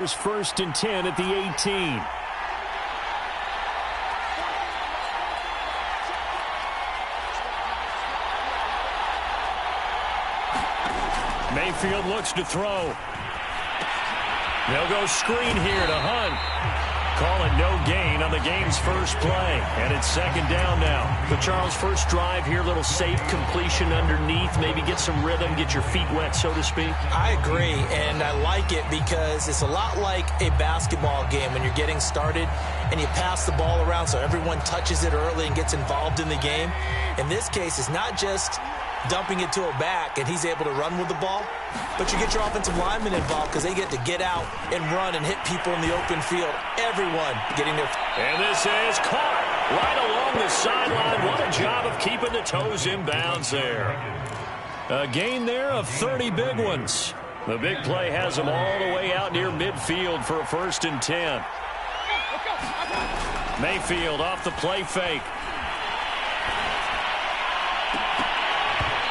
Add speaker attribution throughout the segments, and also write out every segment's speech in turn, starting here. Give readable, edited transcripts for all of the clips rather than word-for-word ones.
Speaker 1: Here's 1st and 10 at the 18. Mayfield looks to throw. They'll go screen here to Hunt. Call it no gain on the game's first play. And it's 2nd down now.
Speaker 2: The Charles first drive here, little safe completion underneath. Maybe get some rhythm, get your feet wet, so to speak.
Speaker 3: I agree, and I like it because it's a lot like a basketball game when you're getting started and you pass the ball around so everyone touches it early and gets involved in the game. In this case, it's not just dumping it to a back and he's able to run with the ball, but you get your offensive linemen involved because they get to get out and run and hit people in the open field. Everyone getting their...
Speaker 1: And this is caught right along the sideline. What a job of keeping the toes in bounds there. A gain there of 30 big ones. The big play has them all the way out near midfield for a 1st and 10. Mayfield off the play fake.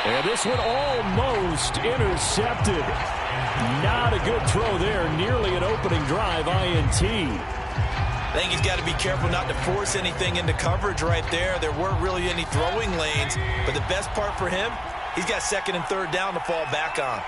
Speaker 1: And this one almost intercepted. Not a good throw there. Nearly an opening drive INT.
Speaker 3: I think he's got to be careful not to force anything into coverage right there. There weren't really any throwing lanes. But the best part for him, he's got 2nd and 3rd down to fall back on.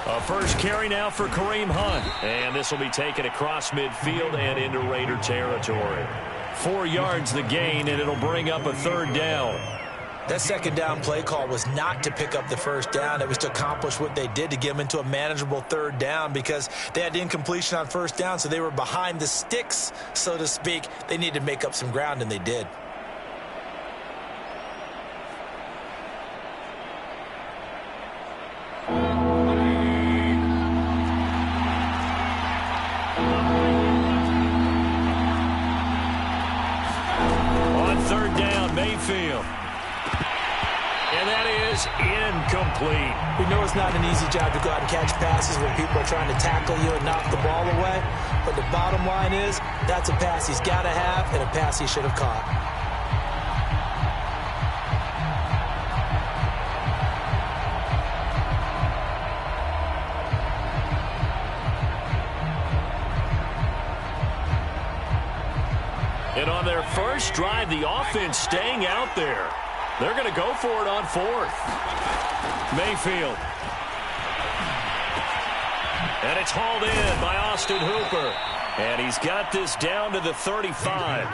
Speaker 1: A first carry now for Kareem Hunt. And this will be taken across midfield and into Raider territory. 4 yards the gain, and it'll bring up a 3rd down.
Speaker 3: That 2nd down play call was not to pick up the 1st down. It was to accomplish what they did to get them into a manageable 3rd down because they had incompletion on 1st down, so they were behind the sticks, so to speak. They needed to make up some ground, and they did.
Speaker 1: Mayfield. And that is incomplete.
Speaker 3: We know it's not an easy job to go out and catch passes when people are trying to tackle you and knock the ball away. But the bottom line is that's a pass he's got to have and a pass he should have caught.
Speaker 1: And on their first drive, the offense staying out there. They're going to go for it on 4th. Mayfield. And it's hauled in by Austin Hooper. And he's got this down to the 35.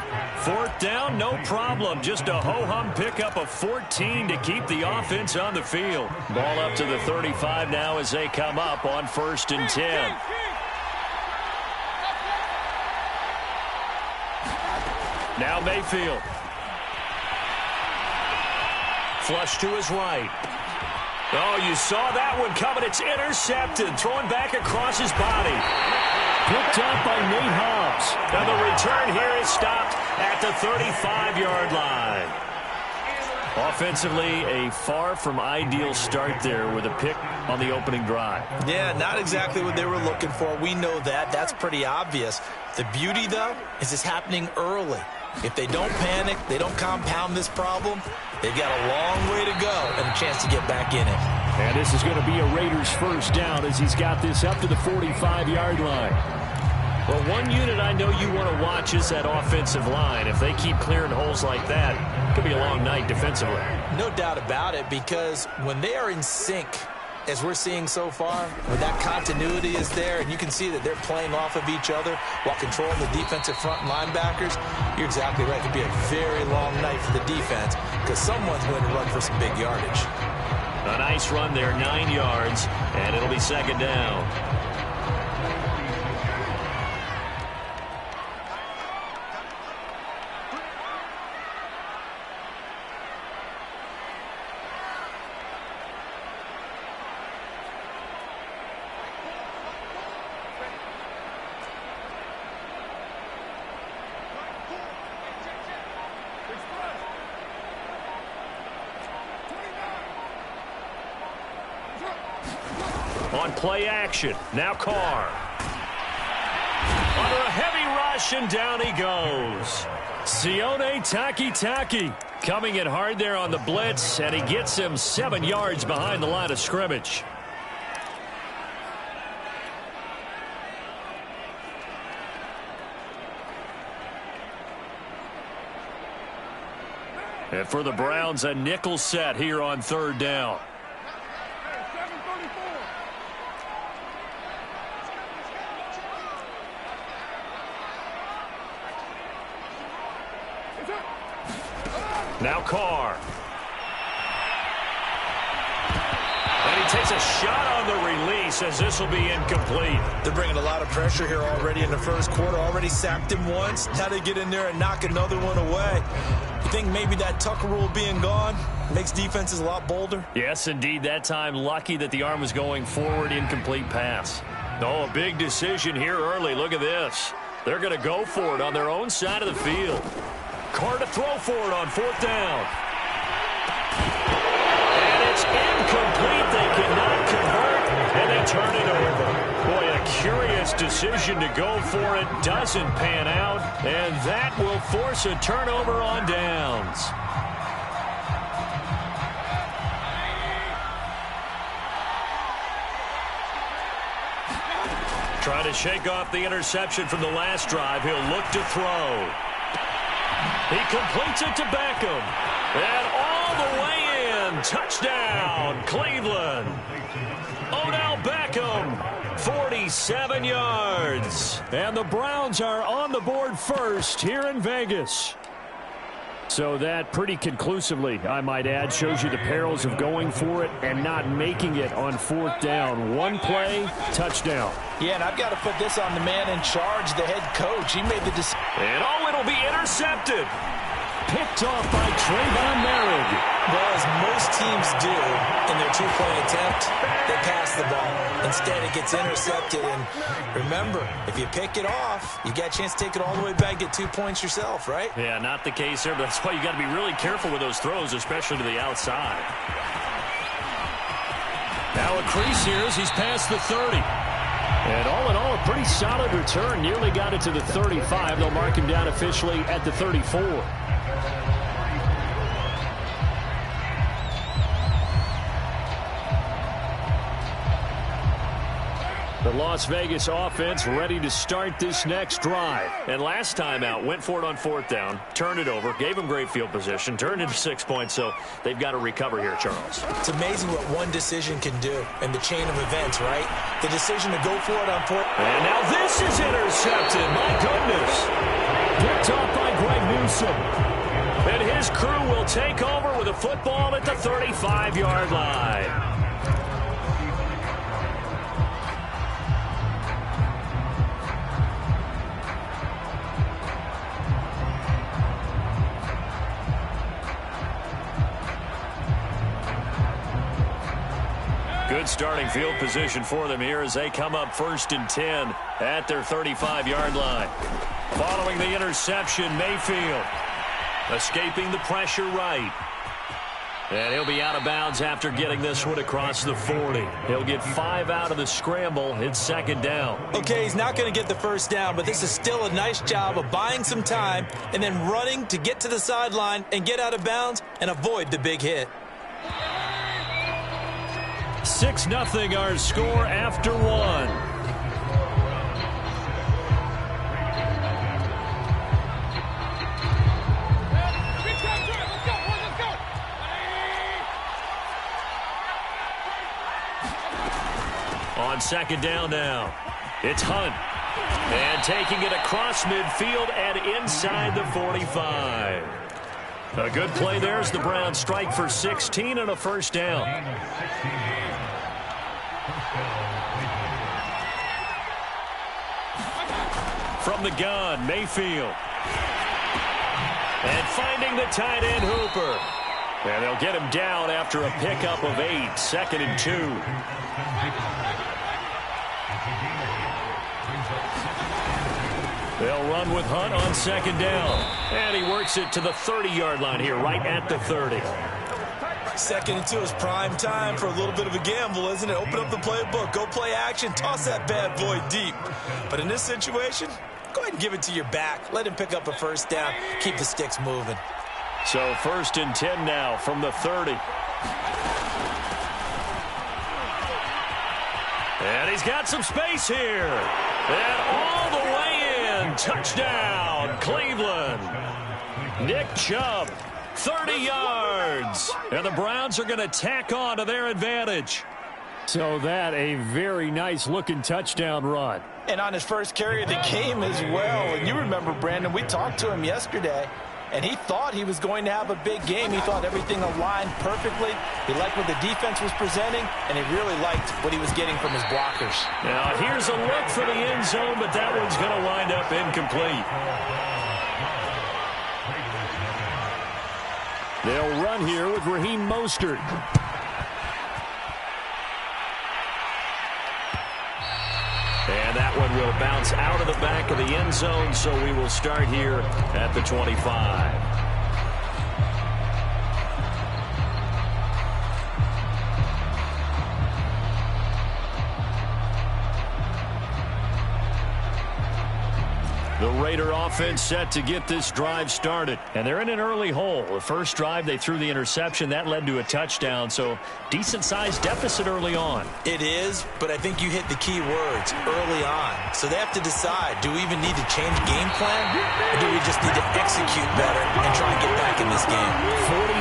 Speaker 1: 4th down, no problem. Just a ho-hum pickup of 14 to keep the offense on the field. Ball up to the 35 now as they come up on 1st and 10. Now Mayfield. Flush to his right. Oh, you saw that one coming. It's intercepted. Throwing back across his body. Picked up by Nate Hobbs. And the return here is stopped at the 35-yard line. Offensively, a far from ideal start there with a pick on the opening drive.
Speaker 3: Yeah, not exactly what they were looking for. We know that. That's pretty obvious. The beauty, though, is it's happening early. If they don't panic, they don't compound this problem, they've got a long way to go and a chance to get back in it.
Speaker 1: And this is going to be a Raiders 1st down as he's got this up to the 45-yard line. Well, one unit I know you want to watch is that offensive line. If they keep clearing holes like that, it could be a long night defensively.
Speaker 3: No doubt about it, because when they are in sync, as we're seeing so far, when that continuity is there and you can see that they're playing off of each other while controlling the defensive front linebackers, you're exactly right. It could be a very long night for the defense because someone's going to run for some big yardage.
Speaker 1: A nice run there, 9 yards, and it'll be 2nd down. On play action, now Carr. Under a heavy rush, and down he goes. Sione Taki coming in hard there on the blitz, and he gets him 7 yards behind the line of scrimmage. And for the Browns, a nickel set here on 3rd down. Now Carr. And he takes a shot on the release as this will be incomplete.
Speaker 3: They're bringing a lot of pressure here already in the first quarter. Already sacked him once. Now they get in there and knock another one away. You think maybe that Tucker rule being gone makes defenses a lot bolder?
Speaker 1: Yes, indeed. That time lucky that the arm was going forward. Incomplete pass. Oh, a big decision here early. Look at this. They're going to go for it on their own side of the field. Carr to throw for it on 4th down. And it's incomplete. They cannot convert, and they turn it over. Boy, a curious decision to go for it. Doesn't pan out, and that will force a turnover on downs. Trying to shake off the interception from the last drive. He'll look to throw. He completes it to Beckham. And all the way in. Touchdown, Cleveland. Odell Beckham, 47 yards. And the Browns are on the board first here in Vegas. So that pretty conclusively, I might add, shows you the perils of going for it and not making it on 4th down. One play, touchdown.
Speaker 3: Yeah, and I've got to put this on the man in charge, the head coach. He made the decision.
Speaker 1: And it'll be intercepted. Picked off by Trayvon Merrick.
Speaker 3: Well, as most teams do in their two-point attempt, they pass the ball. Instead, it gets intercepted. And remember, if you pick it off, you got a chance to take it all the way back, get 2 points yourself, right?
Speaker 1: Yeah, not the case there, but that's why you got to be really careful with those throws, especially to the outside. Now a crease here as he's past the 30. And all in all, a pretty solid return. Nearly got it to the 35. They'll mark him down officially at the 34. The Las Vegas offense ready to start this next drive. And last time out, went for it on 4th down, turned it over, gave them great field position, turned into 6 points, so they've got to recover here, Charles.
Speaker 3: It's amazing what one decision can do in the chain of events, right? The decision to go for it on 4th.
Speaker 1: And now this is intercepted. My goodness. Picked off by Greg Newsome. And his crew will take over with a football at the 35-yard line. Good starting field position for them here as they come up 1st and 10 at their 35-yard line. Following the interception, Mayfield escaping the pressure right. And he'll be out of bounds after getting this one across the 40. He'll get 5 out of the scramble. It's 2nd down.
Speaker 3: Okay, he's not going to get the 1st down, but this is still a nice job of buying some time and then running to get to the sideline and get out of bounds and avoid the big hit.
Speaker 1: 6-0 our score after 1. On 2nd down now, it's Hunt. And taking it across midfield and inside the 45. A good play there as the Browns strike for 16 and a 1st down. From the gun, Mayfield. And finding the tight end, Hooper. And they'll get him down after a pickup of 8, 2nd and 2. They'll run with Hunt on 2nd down. And he works it to the 30-yard line here, right at the 30.
Speaker 3: 2nd and 2 is prime time for a little bit of a gamble, isn't it? Open up the playbook, go play action, toss that bad boy deep. But in this situation, go ahead and give it to your back. Let him pick up a first down. Keep the sticks moving.
Speaker 1: So 1st and 10 now from the 30. And he's got some space here. And all the way in. Touchdown, Cleveland. Nick Chubb, 30 yards. And the Browns are going to tack on to their advantage.
Speaker 2: So that a very nice-looking touchdown run.
Speaker 3: And on his first carry of the game as well. And you remember, Brandon, we talked to him yesterday, and he thought he was going to have a big game. He thought everything aligned perfectly. He liked what the defense was presenting, and he really liked what he was getting from his blockers.
Speaker 1: Now, here's a look for the end zone, but that one's going to wind up incomplete.
Speaker 2: They'll run here with Raheem Mostert.
Speaker 1: And that one will bounce out of the back of the end zone, so we will start here at the 25. The Raider offense set to get this drive started. And they're in an early hole. The first drive, they threw the interception. That led to a touchdown, so decent-sized deficit early on.
Speaker 3: It is, but I think you hit the key words, early on. So they have to decide, do we even need to change game plan, or do we just need to execute better and try and get back in this game?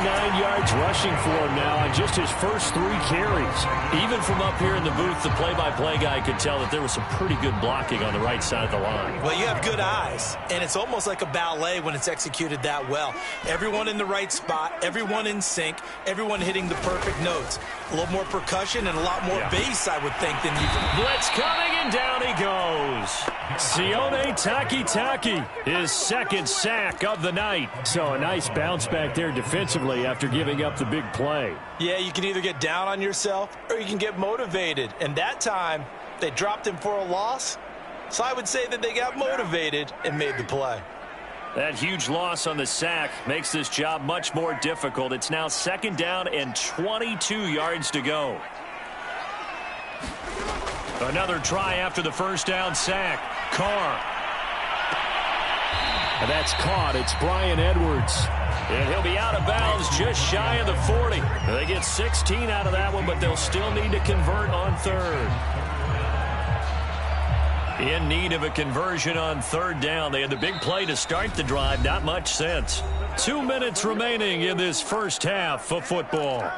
Speaker 2: 49 yards rushing for him now on just his first 3 carries.
Speaker 1: Even from up here in the booth, the play-by-play guy could tell that there was some pretty good blocking on the right side of the line.
Speaker 3: Well, you have good eyes, and it's almost like a ballet when it's executed that well. Everyone in the right spot, everyone in sync, everyone hitting the perfect notes. A little more percussion and a lot more bass, I would think, than you can.
Speaker 1: Blitz coming, and down he goes. Sione Takitaki, his second sack of the night.
Speaker 2: So a nice bounce back there defensively after giving up the big play.
Speaker 3: Yeah, you can either get down on yourself or you can get motivated. And that time, they dropped him for a loss. So I would say that they got motivated and made the play.
Speaker 1: That huge loss on the sack makes this job much more difficult. It's now 2nd down and 22 yards to go. Another try after the first down sack. Carr.
Speaker 2: And that's caught. It's Brian Edwards.
Speaker 1: And he'll be out of bounds just shy of the 40. They get 16 out of that one, but they'll still need to convert on 3rd. In need of a conversion on 3rd down. They had the big play to start the drive. Not much sense. 2 minutes remaining in this first half of football.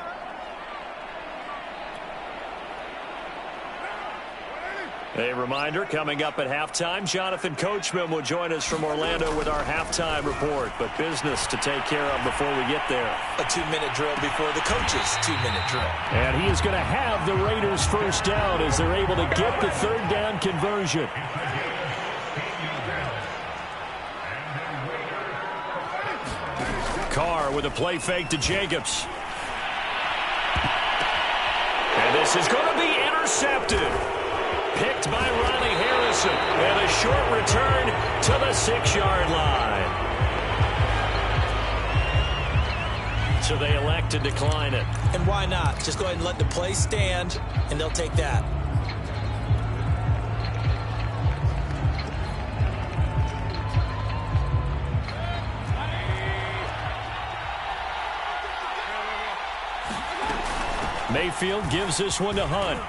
Speaker 1: A reminder, coming up at halftime, Jonathan Coachman will join us from Orlando with our halftime report. But business to take care of before we get there.
Speaker 3: A 2-minute drill before the coach's 2-minute drill.
Speaker 2: And he is going to have the Raiders first down as they're able to get the 3rd down conversion.
Speaker 1: Carr with a play fake to Jacobs. And this is going to be intercepted. Picked by Riley Harrison. And a short return to the 6-yard line. So they elect to decline it.
Speaker 3: And why not? Just go ahead and let the play stand, and they'll take that.
Speaker 1: Mayfield gives this one to Hunt.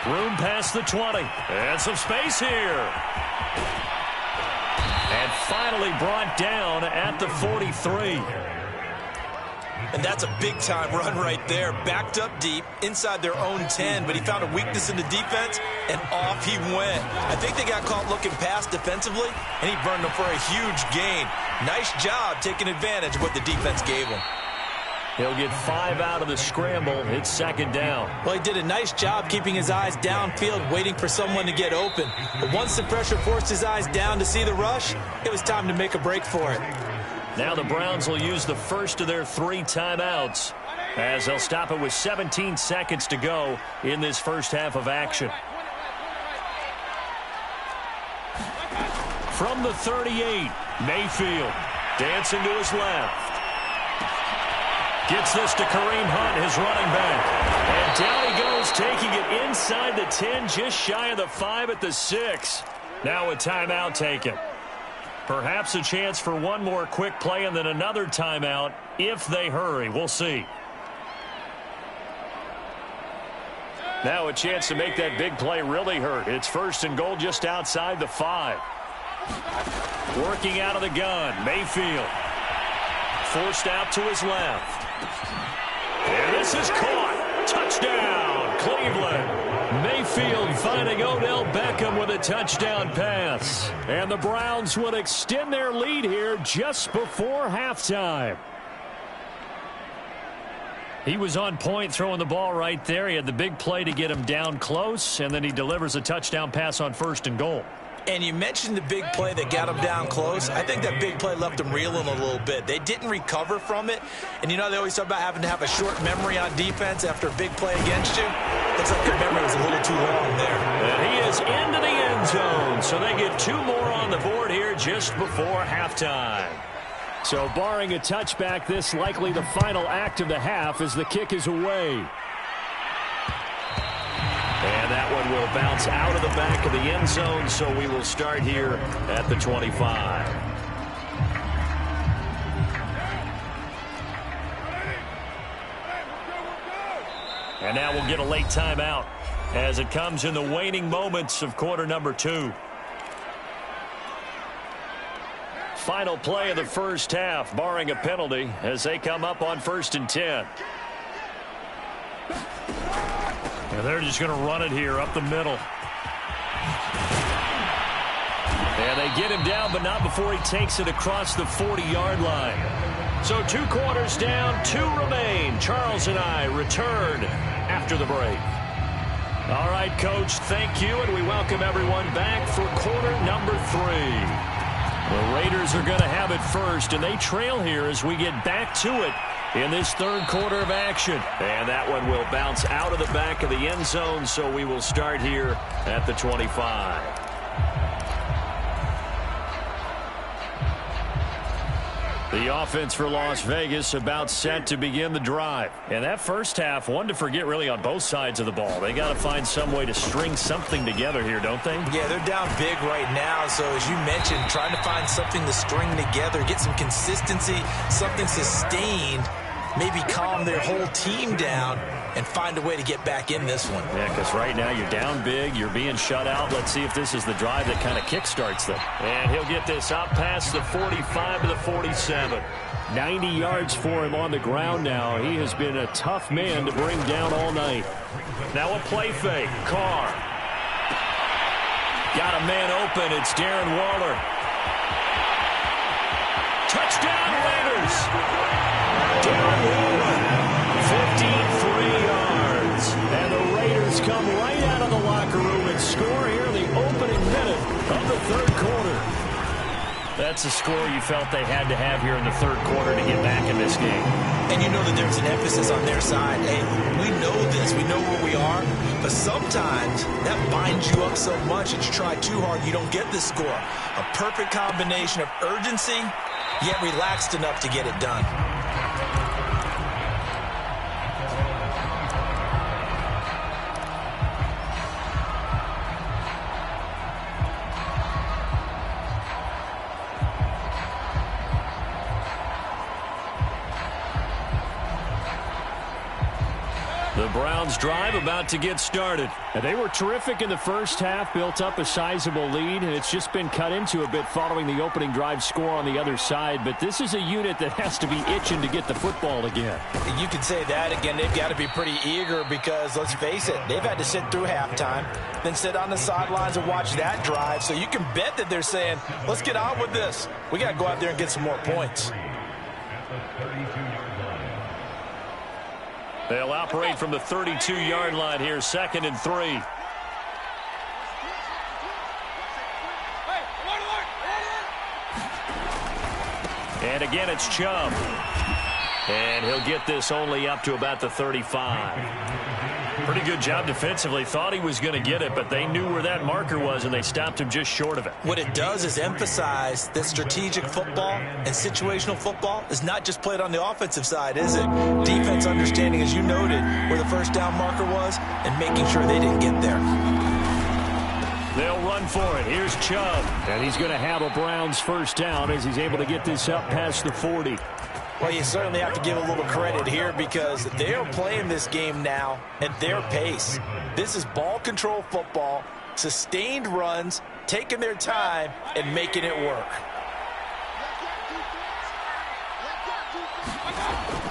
Speaker 1: Room past the 20. And some space here. And finally brought down at the 43.
Speaker 3: And that's a big-time run right there. Backed up deep inside their own 10, but he found a weakness in the defense, and off he went. I think they got caught looking past defensively, and he burned them for a huge gain. Nice job taking advantage of what the defense gave him.
Speaker 1: He'll get 5 out of the scramble. It's 2nd down.
Speaker 3: Well, he did a nice job keeping his eyes downfield, waiting for someone to get open. But once the pressure forced his eyes down to see the rush, it was time to make a break for it.
Speaker 1: Now the Browns will use the first of their 3 timeouts as they'll stop it with 17 seconds to go in this first half of action. From the 38, Mayfield dancing to his left. Gets this to Kareem Hunt, his running back. And down he goes, taking it inside the 10, just shy of the 5 at the 6. Now a timeout taken. Perhaps a chance for one more quick play and then another timeout if they hurry. We'll see. Now a chance to make that big play really hurt. It's 1st and goal just outside the 5. Working out of the gun, Mayfield. Forced out to his left. And this is caught. Touchdown, Cleveland. Mayfield finding Odell Beckham with a touchdown pass. And the Browns would extend their lead here just before halftime. He was on point throwing the ball right there. He had the big play to get him down close, and then he delivers a touchdown pass on 1st and goal.
Speaker 3: And you mentioned the big play that got him down close. I think that big play left him reeling a little bit. They didn't recover from it. And you know they always talk about having to have a short memory on defense after a big play against you. Looks like their memory was a little too long there.
Speaker 1: And he is into the end zone. So they get 2 more on the board here just before halftime. So barring a touchback, this likely the final act of the half as the kick is away. And that one will bounce out of the back of the end zone, so we will start here at the 25. And now we'll get a late timeout as it comes in the waning moments of quarter number 2. Final play of the first half, barring a penalty, as they come up on 1st and 10. And they're just going to run it here up the middle. And they get him down, but not before he takes it across the 40-yard line. So 2 quarters down, 2 remain. Charles and I return after the break. All right, Coach, thank you, and we welcome everyone back for quarter number 3. The Raiders are going to have it first, and they trail here as we get back to it in this 3rd quarter of action. And that one will bounce out of the back of the end zone, so we will start here at the 25. The offense for Las Vegas about set to begin the drive. And that first half, one to forget really on both sides of the ball. They got to find some way to string something together here, don't they?
Speaker 3: Yeah, they're down big right now. So as you mentioned, trying to find something to string together, get some consistency, something sustained, maybe calm their whole team down and find a way to get back in this one.
Speaker 1: Yeah, because right now you're down big, you're being shut out. Let's see if this is the drive that kind of kickstarts them. And he'll get this out past the 45 to the 47. 90 yards for him on the ground now. He has been a tough man to bring down all night. Now a play fake. Carr. Got a man open. It's Darren Waller. Touchdown Raiders. Darren Waller. 53 yards. And the Raiders come right out of the locker room and score here in the opening minute of the 3rd quarter. That's a score you felt they had to have here in the 3rd quarter to get back in this game.
Speaker 3: And you know that there's an emphasis on their side. Hey, we know this. We know where we are. But sometimes that binds you up so much that you try too hard, you don't get this score. A perfect combination of urgency, yet relaxed enough to get it done.
Speaker 1: The Browns drive about to get started. And they were terrific in the first half, built up a sizable lead, and it's just been cut into a bit following the opening drive score on the other side. But this is a unit that has to be itching to get the football again.
Speaker 3: You could say that again. They've got to be pretty eager because, let's face it, they've had to sit through halftime, then sit on the sidelines and watch that drive. So you can bet that they're saying, let's get on with this. We got to go out there and get some more points.
Speaker 1: They'll operate from the 32-yard line here, 2nd and 3. And again, it's Chubb. And he'll get this only up to about the 35. Pretty good job defensively. Thought he was going to get it, but they knew where that marker was, and they stopped him just short of it.
Speaker 3: What it does is emphasize that strategic football and situational football is not just played on the offensive side, is it? Defense understanding, as you noted, where the first down marker was and making sure they didn't get there.
Speaker 1: They'll run for it. Here's Chubb. And he's going to have a Browns first down as he's able to get this up past the 40.
Speaker 3: Well, you certainly have to give a little credit here because they are playing this game now at their pace. This is ball control football, sustained runs, taking their time, and making it work.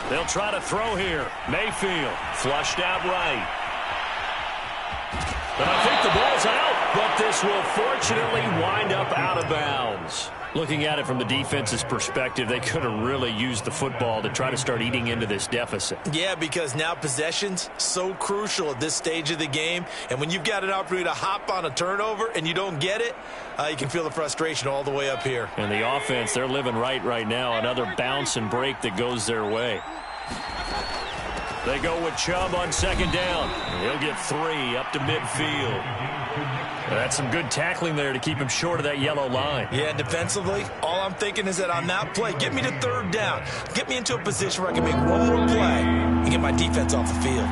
Speaker 1: They'll try to throw here. Mayfield flushed out right. And I think the ball's out, but this will fortunately wind up out of bounds. Looking at it from the defense's perspective, they could have really used the football to try to start eating into this deficit.
Speaker 3: Yeah, because now possession's so crucial at this stage of the game. And when you've got an opportunity to hop on a turnover and you don't get it, you can feel the frustration all the way up here.
Speaker 1: And the offense, they're living right now. Another bounce and break that goes their way. They go with Chubb on second down. He'll get 3 up to midfield. That's some good tackling there to keep him short of that yellow line.
Speaker 3: Yeah, and defensively, all I'm thinking is that on that play, get me to third down. Get me into a position where I can make one more play and get my defense off the field.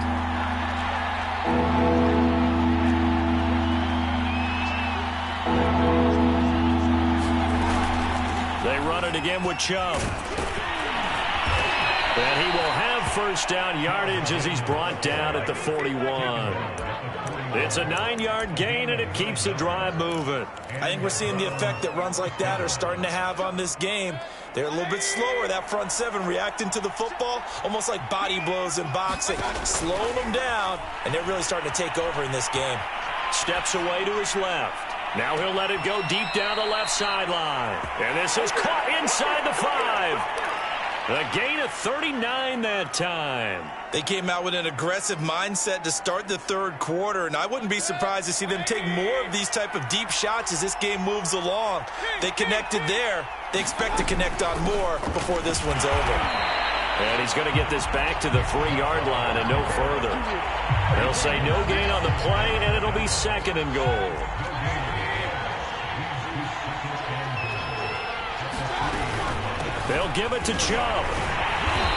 Speaker 1: They run it again with Chubb. And he will have first down yardage as he's brought down at the 41. It's a 9-yard gain, and it keeps the drive moving.
Speaker 3: I think we're seeing the effect that runs like that are starting to have on this game. They're a little bit slower, that front seven, reacting to the football, almost like body blows in boxing, slowing them down, and they're really starting to take over in this game.
Speaker 1: Steps away to his left. Now he'll let it go deep down the left sideline. And this is caught inside the 5. A gain of 39 that time.
Speaker 3: They came out with an aggressive mindset to start the third quarter, and I wouldn't be surprised to see them take more of these type of deep shots as this game moves along. They connected there. They expect to connect on more before this one's over.
Speaker 1: And he's going to get this back to the 3-yard line and no further. They'll say no gain on the play, and it'll be second and goal. They'll give it to Chubb.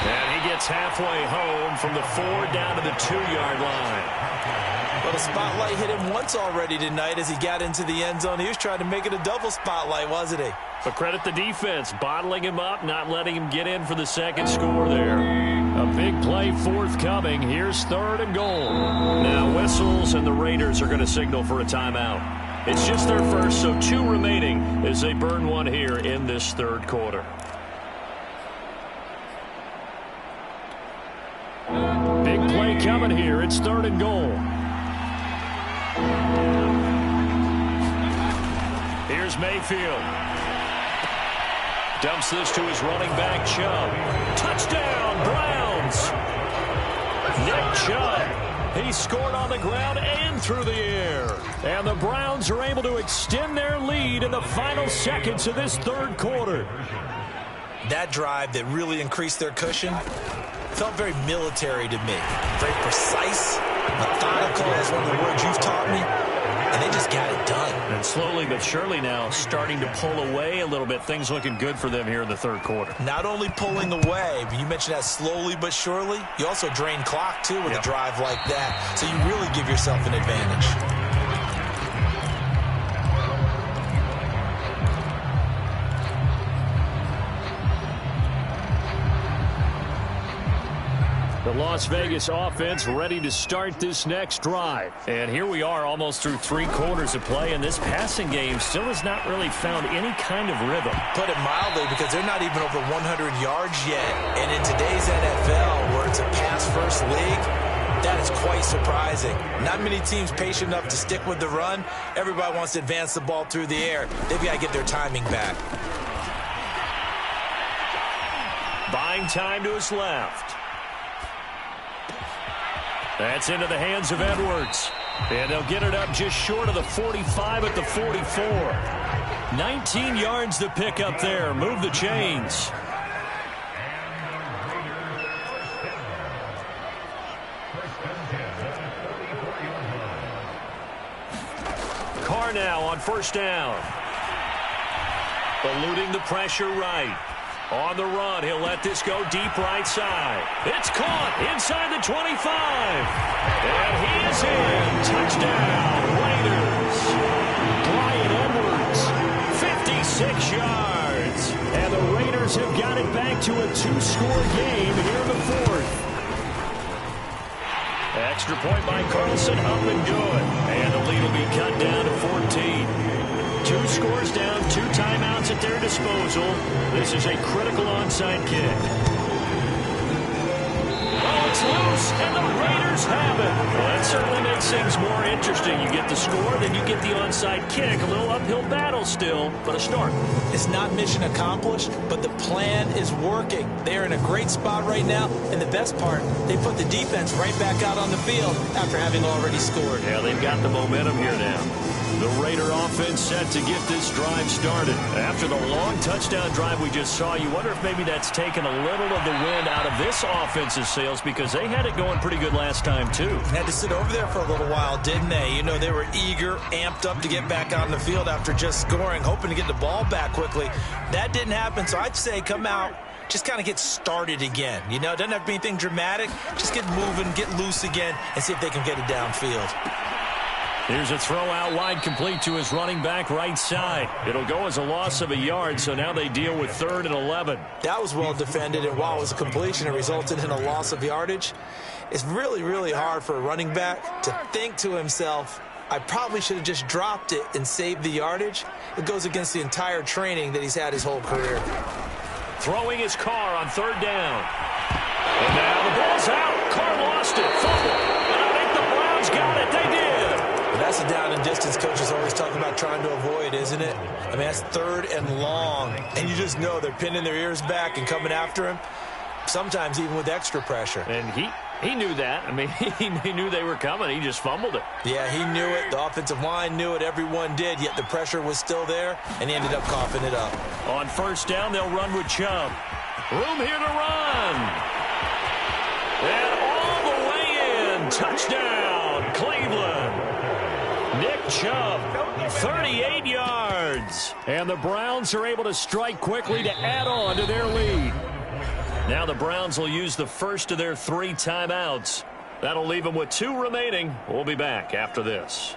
Speaker 1: And he gets halfway home from the 4 down to the 2-yard line.
Speaker 3: Well, the spotlight hit him once already tonight as he got into the end zone. He was trying to make it a double spotlight, wasn't he?
Speaker 1: But credit the defense, bottling him up, not letting him get in for the second score there. A big play forthcoming. Here's third and goal. Now whistles, and the Raiders are going to signal for a timeout. It's just their first, so 2 remaining as they burn one here in this third quarter. Big play coming here. It's third and goal. Here's Mayfield. Dumps this to his running back, Chubb. Touchdown, Browns. Nick Chubb. He scored on the ground and through the air. And the Browns are able to extend their lead in the final seconds of this third quarter.
Speaker 3: That drive that really increased their cushion felt very military to me. Very precise, methodical, that's one of the words you've taught me. And they just got it done.
Speaker 1: And slowly but surely now starting to pull away a little bit. Things looking good for them here in the third quarter.
Speaker 3: Not only pulling away, but you mentioned that slowly but surely. You also drain clock, too, with a drive like that. So you really give yourself an advantage.
Speaker 1: The Las Vegas offense ready to start this next drive. And here we are almost through 3 quarters of play, and this passing game still has not really found any kind of rhythm.
Speaker 3: Put it mildly, because they're not even over 100 yards yet. And in today's NFL, where it's a pass-first league, that is quite surprising. Not many teams patient enough to stick with the run. Everybody wants to advance the ball through the air. They've got to get their timing back.
Speaker 1: Buying time to his left. That's into the hands of Edwards. And they'll get it up just short of the 45 at the 44. 19 yards to pick up there. Move the chains. Carr now on first down. Eluding the pressure right. On the run, he'll let this go deep right side. It's caught inside the 25. And he is in. Touchdown, Raiders. 6 yards. And the Raiders have got it back to a 2-score game here in the fourth. Extra point by Carlson, up and good. And the lead will be cut down to 14. 2 scores down, 2 timeouts at their disposal. This is a critical onside kick. Oh, it's loose, and the Raiders have it. Well, that certainly makes things more interesting. You get the score, then you get the onside kick. A little uphill battle still, but a start.
Speaker 3: It's not mission accomplished, but the plan is working. They're in a great spot right now, and the best part, they put the defense right back out on the field after having already scored.
Speaker 1: Yeah, they've got the momentum here now. The Raider offense set to get this drive started. After the long touchdown drive we just saw, you wonder if maybe that's taken a little of the wind out of this offense's sails, because they had it going pretty good last time, too.
Speaker 3: Had to sit over there for a little while, didn't they? You know, they were eager, amped up to get back out on the field after just scoring, hoping to get the ball back quickly. That didn't happen, so I'd say come out, just kind of get started again. You know, it doesn't have to be anything dramatic. Just get moving, get loose again, and see if they can get it downfield.
Speaker 1: Here's a throw out wide, complete to his running back right side. It'll go as a loss of a yard, so now they deal with 3rd and 11.
Speaker 3: That was well defended, and while it was a completion, it resulted in a loss of yardage. It's really, really hard for a running back to think to himself, I probably should have just dropped it and saved the yardage. It goes against the entire training that he's had his whole career.
Speaker 1: Throwing his car on 3rd down. And now the ball's out. Carr lost it. Fumble. And I think the Browns got it. They did.
Speaker 3: That's a down and distance coaches always talking about trying to avoid, isn't it? I mean, that's 3rd and long. And you just know they're pinning their ears back and coming after him, sometimes even with extra pressure.
Speaker 1: And he knew that. I mean, he knew they were coming. He just fumbled it.
Speaker 3: Yeah, he knew it. The offensive line knew it. Everyone did, yet the pressure was still there, and he ended up coughing it up.
Speaker 1: On 1st down, they'll run with Chubb. Room here to run. And all the way in. Touchdown, Cleveland. Nick Chubb, 38 yards. And the Browns are able to strike quickly to add on to their lead. Now the Browns will use the first of their 3 timeouts. That'll leave them with 2 remaining. We'll be back after this.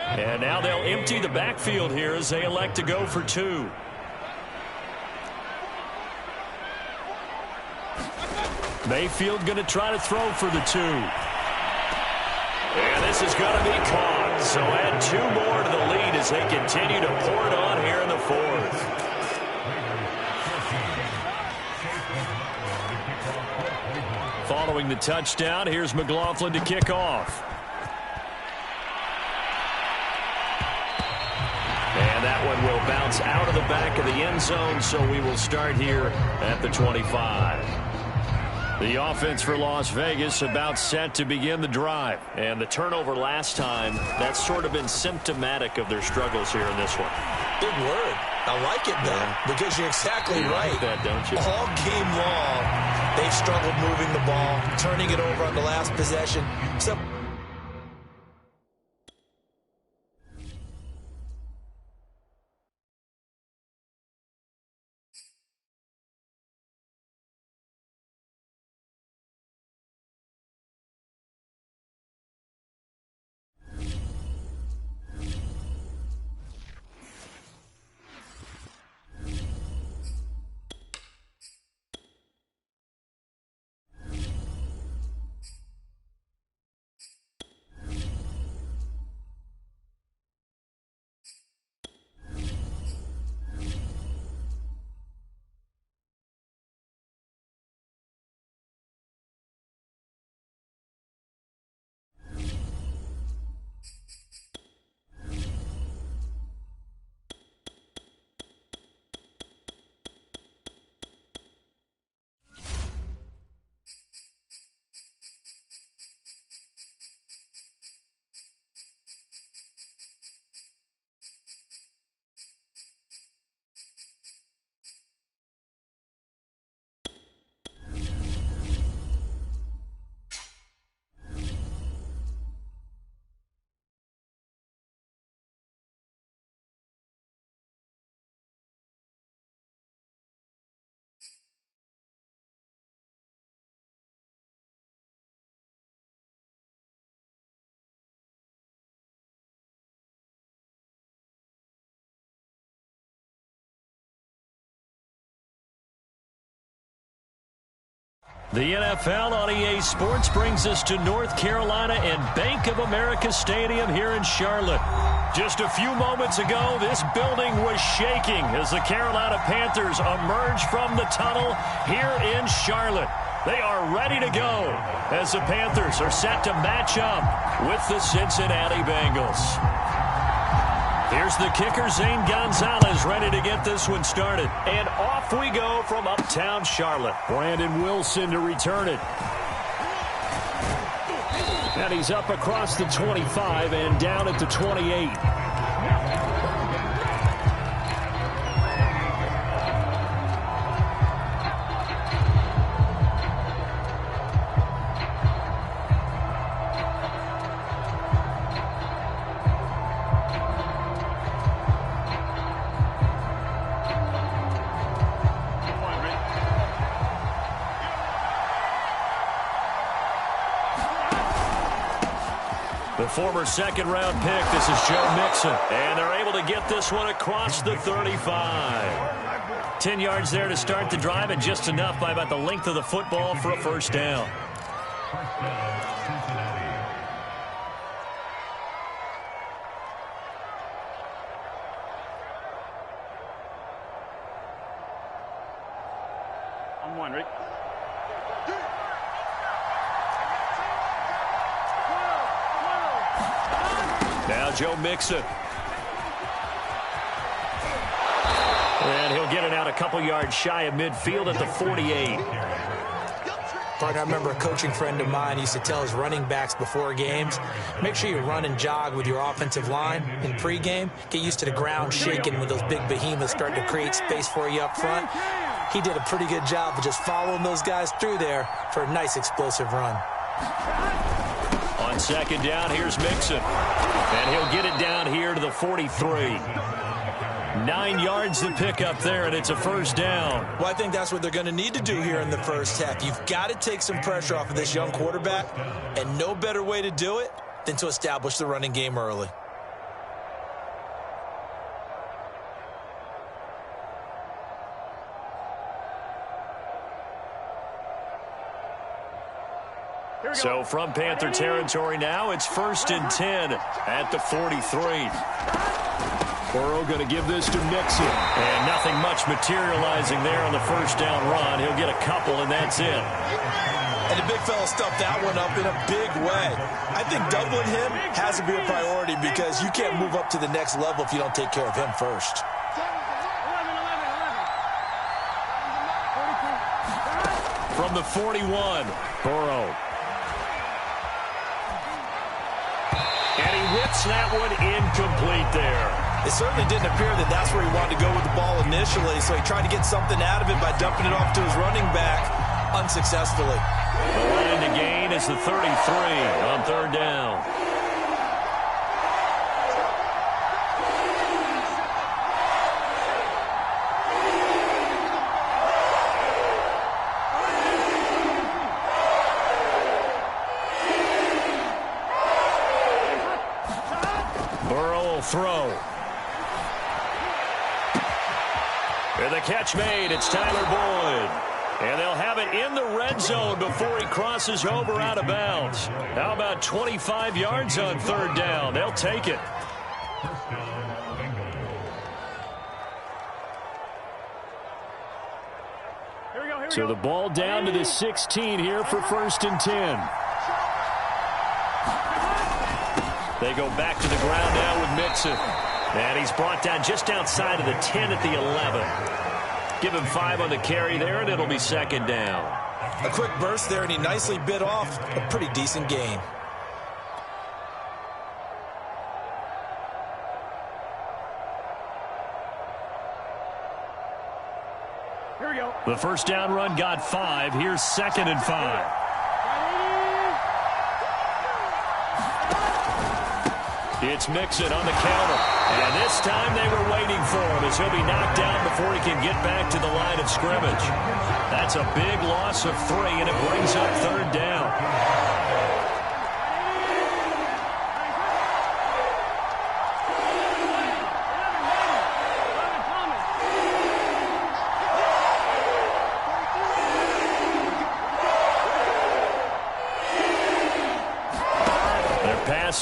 Speaker 1: And now they'll empty the backfield here as they elect to go for 2. Mayfield going to try to throw for the 2. And this is going to be caught. So add 2 more to the lead as they continue to pour it on here in the 4th. Following the touchdown, here's McLaughlin to kick off. And that one will bounce out of the back of the end zone, so we will start here at the 25. The offense for Las Vegas about set to begin the drive. And the turnover last time, that's sort of been symptomatic of their struggles here in this one.
Speaker 3: Big word. I like it, though, because you're exactly right.
Speaker 1: Like that, don't you?
Speaker 3: All game long, they've struggled moving the ball, turning it over on the last possession. So
Speaker 1: The NFL on EA Sports brings us to North Carolina and Bank of America Stadium here in Charlotte. Just a few moments ago, this building was shaking as the Carolina Panthers emerged from the tunnel here in Charlotte. They are ready to go as the Panthers are set to match up with the Cincinnati Bengals. Here's the kicker, Zane Gonzalez, ready to get this one started. And off we go from uptown Charlotte. Brandon Wilson to return it. And he's up across the 25 and down at the 28. The former second-round pick, this is Joe Mixon. And they're able to get this one across the 35. 10 yards there to start the drive, and just enough by about the length of the football for a first down.
Speaker 4: I'm one, Rick.
Speaker 1: Now Joe Mixon. And he'll get it out a couple yards shy of midfield at the 48.
Speaker 3: Partner, I remember a coaching friend of mine used to tell his running backs before games, make sure you run and jog with your offensive line in pregame. Get used to the ground shaking when those big behemoths start to create space for you up front. He did a pretty good job of just following those guys through there for a nice explosive run.
Speaker 1: On second down, here's Mixon. And he'll get it down here to the 43. 9 yards to pick up there, and it's a first down.
Speaker 3: Well, I think that's what they're going to need to do here in the first half. You've got to take some pressure off of this young quarterback, and no better way to do it than to establish the running game early.
Speaker 1: So from Panther territory now, it's 1st and 10 at the 43. Burrow going to give this to Mixon. And nothing much materializing there on the first down run. He'll get a couple, and that's it.
Speaker 3: And the big fella stuffed that one up in a big way. I think doubling him has to be a priority because you can't move up to the next level if you don't take care of him first.
Speaker 1: From the 41, Burrow. And he whips that one incomplete there.
Speaker 3: It certainly didn't appear that that's where he wanted to go with the ball initially, so he tried to get something out of it by dumping it off to his running back unsuccessfully.
Speaker 1: The line to gain is the 33 on third down. Throw. And the catch made. It's Tyler Boyd. And they'll have it in the red zone before he crosses over out of bounds. How about 25 yards on third down? They'll take it. So the ball down to the 16 here for 1st and 10. They go back to the ground now with Mixon. And he's brought down just outside of the 10 at the 11. Give him 5 on the carry there, and it'll be second down.
Speaker 3: A quick burst there, and he nicely bit off a pretty decent gain.
Speaker 4: Here we go.
Speaker 1: The first down run got 5. Here's 2nd and 5. It's Mixon on the counter. And this time they were waiting for him as he'll be knocked down before he can get back to the line of scrimmage. That's a big loss of 3, and it brings up third down.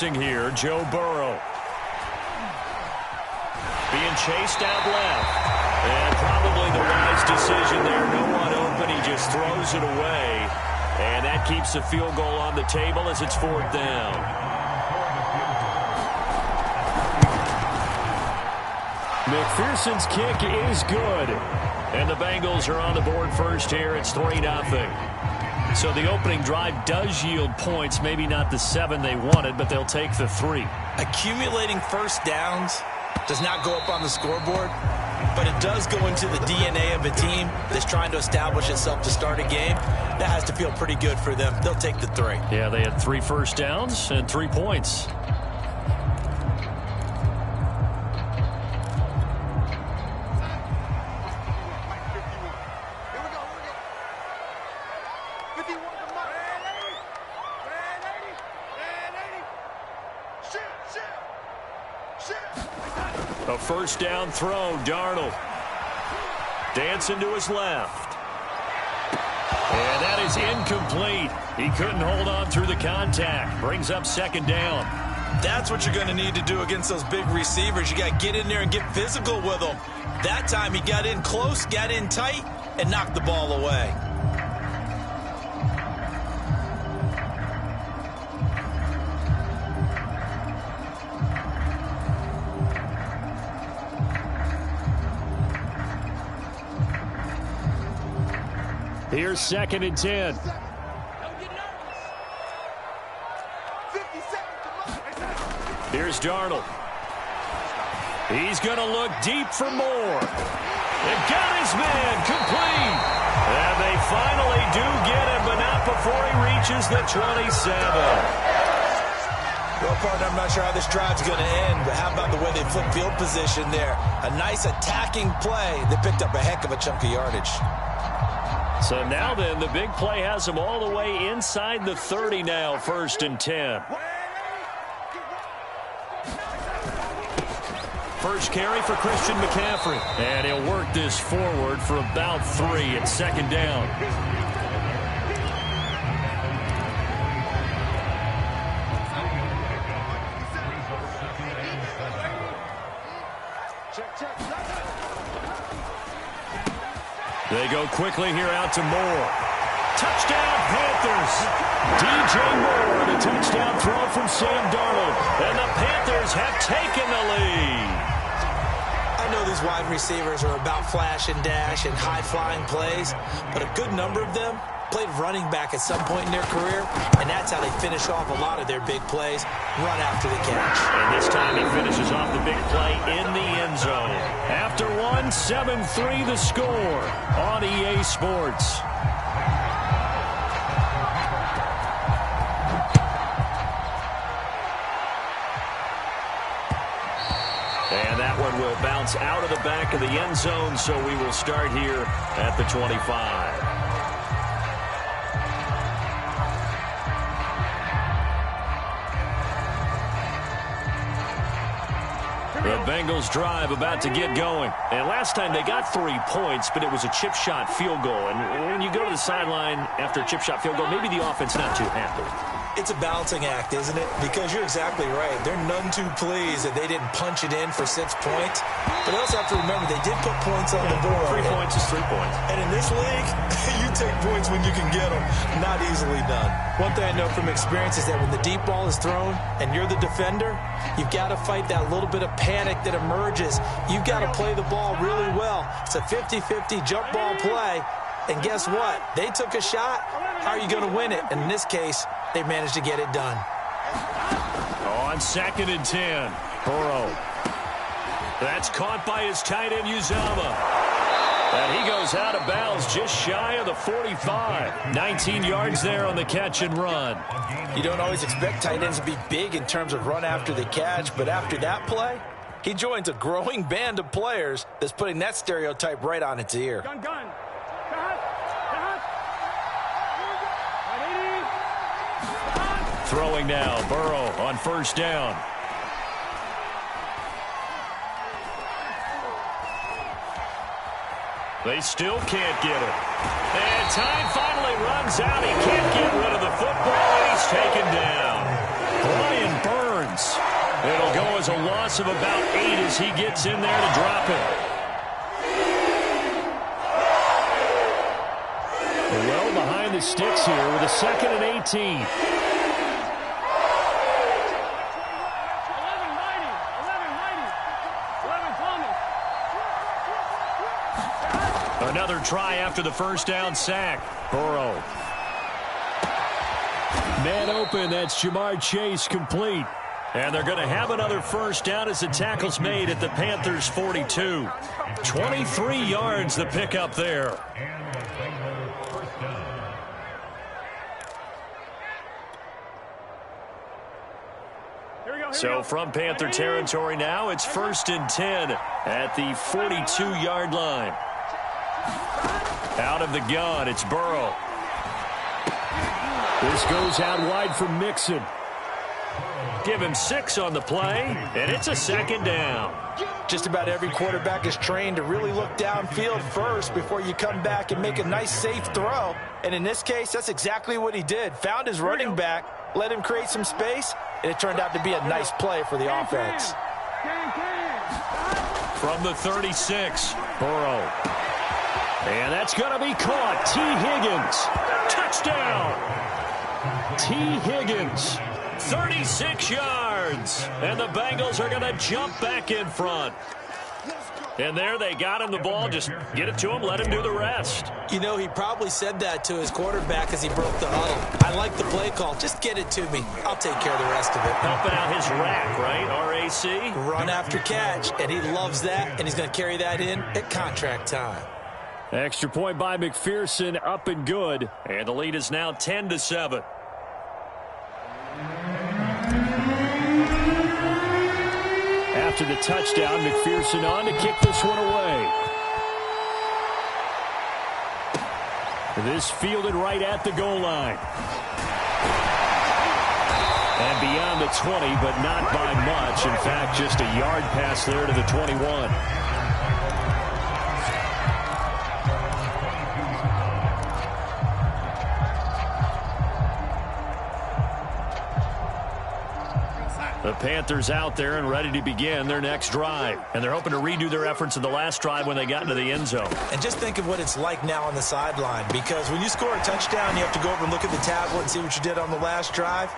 Speaker 1: passing here, Joe Burrow. Being chased out left. And probably the wise decision there. No one open. He just throws it away. And that keeps the field goal on the table as it's 4th down. McPherson's kick is good. And the Bengals are on the board first here. It's 3-0. So the opening drive does yield points. Maybe not the 7 they wanted, but they'll take the 3.
Speaker 3: Accumulating first downs does not go up on the scoreboard, but it does go into the DNA of a team that's trying to establish itself to start a game. That has to feel pretty good for them. They'll take the 3.
Speaker 1: Yeah, they had 3 first downs and 3 points. A first down throw, Darnold. Dancing to his left. And that is incomplete. He couldn't hold on through the contact. Brings up 2nd down.
Speaker 3: That's what you're going to need to do against those big receivers. You got to get in there and get physical with them. That time he got in close, got in tight, and knocked the ball away.
Speaker 1: Here's 2nd and 10. Here's Darnold. He's going to look deep for more. They've got his man complete. And they finally do get him, but not before he reaches the 27.
Speaker 3: Well, partner, I'm not sure how this drive's going to end, but how about the way they flip field position there? A nice attacking play. They picked up a heck of a chunk of yardage.
Speaker 1: So now then, the big play has him all the way inside the 30 now, 1st and 10. First carry for Christian McCaffrey. And he'll work this forward for about 3 at 2nd down. They go quickly here out to Moore. Touchdown, Panthers. DJ Moore, the touchdown throw from Sam Darnold. And the Panthers have taken the lead.
Speaker 3: I know these wide receivers are about flash and dash and high-flying plays, but a good number of them played running back at some point in their career, and that's how they finish off a lot of their big plays, run after the catch.
Speaker 1: And this time he finishes off the big play in the end zone. After 7-3 the score on EA Sports. And that one will bounce out of the back of the end zone, so we will start here at the 25. The Bengals drive about to get going. And last time they got 3 points, but it was a chip shot field goal. And when you go to the sideline after a chip shot field goal, maybe the offense not too happy.
Speaker 3: It's a balancing act, isn't it? Because you're exactly right. They're none too pleased that they didn't punch it in for 6 points. But they also have to remember they did put points on the board.
Speaker 1: 3 points is 3 points.
Speaker 3: And in this league, you take points when you can get them. Not easily done. One thing I know from experience is that when the deep ball is thrown and you're the defender, you've got to fight that little bit of panic that emerges. You've got to play the ball really well. It's a 50-50 jump ball play. And guess what? They took a shot. How are you going to win it? And in this case, they managed to get it done.
Speaker 1: On 2nd and 10, Burrow. That's caught by his tight end, Uzama. And he goes out of bounds just shy of the 45. 19 yards there on the catch and run.
Speaker 3: You don't always expect tight ends to be big in terms of run after the catch, but after that play, he joins a growing band of players that's putting that stereotype right on its ear.
Speaker 4: Gun.
Speaker 1: Throwing now, Burrow on 1st down. They still can't get it. And time finally runs out. He can't get rid of the football, and he's taken down. Brian Burns yards. It'll go as a loss of about 8 as he gets in there to drop it. Well behind the sticks here with a 2nd and 18. Another try after the first down sack. Burrow. Man open, that's Jamar Chase complete. And they're going to have another first down as the tackle's made at the Panthers' 42. 23 yards the pickup there. So from Panther territory now, it's 1st and 10 at the 42-yard line. Out of the gun, it's Burrow. This goes out wide for Mixon. Give him 6 on the play, and it's a 2nd down.
Speaker 3: Just about every quarterback is trained to really look downfield first before you come back and make a nice, safe throw. And in this case, that's exactly what he did. Found his running back, let him create some space, and it turned out to be a nice play for the offense.
Speaker 1: From the 36, Burrow. And that's going to be caught. T. Higgins. Touchdown. T. Higgins. 36 yards. And the Bengals are going to jump back in front. And there they got him the ball. Just get it to him. Let him do the rest.
Speaker 3: You know, he probably said that to his quarterback as he broke the huddle. I like the play call. Just get it to me. I'll take care of the rest of it.
Speaker 1: Helping out his rack, right? R-A-C?
Speaker 3: Run after catch. And he loves that. And he's going to carry that in at contract time.
Speaker 1: Extra point by McPherson, up and good. And the lead is now 10-7. After the touchdown, McPherson on to kick this one away. This fielded right at the goal line. And beyond the 20, but not by much. In fact, just a yard pass there to the 21. The Panthers out there and ready to begin their next drive. And they're hoping to redo their efforts in the last drive when they got into the end zone. And just think of what it's like now on the sideline. Because when you score a touchdown, you have to go over and look at the tablet and see what you did on the last drive.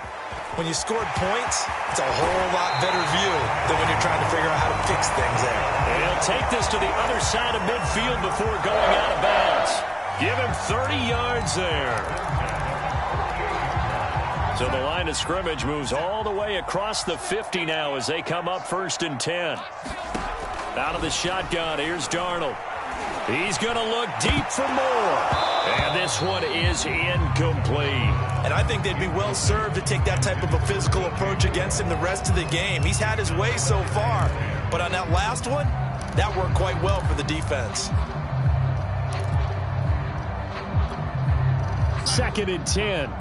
Speaker 1: When you scored points, it's a whole lot better view than when you're trying to figure out how to fix things there. And he'll take this to the other side of midfield before going out of bounds. Give him 30 yards there. So the line of scrimmage moves all the way across the 50 now as they come up 1st and 10. Out of the shotgun, here's Darnold. He's going to look deep for more. And this one is incomplete. And I think they'd be well served to take that type of a physical approach against him the rest of the game. He's had his way so far. But on that last one, that worked quite well for the defense. 2nd and 10.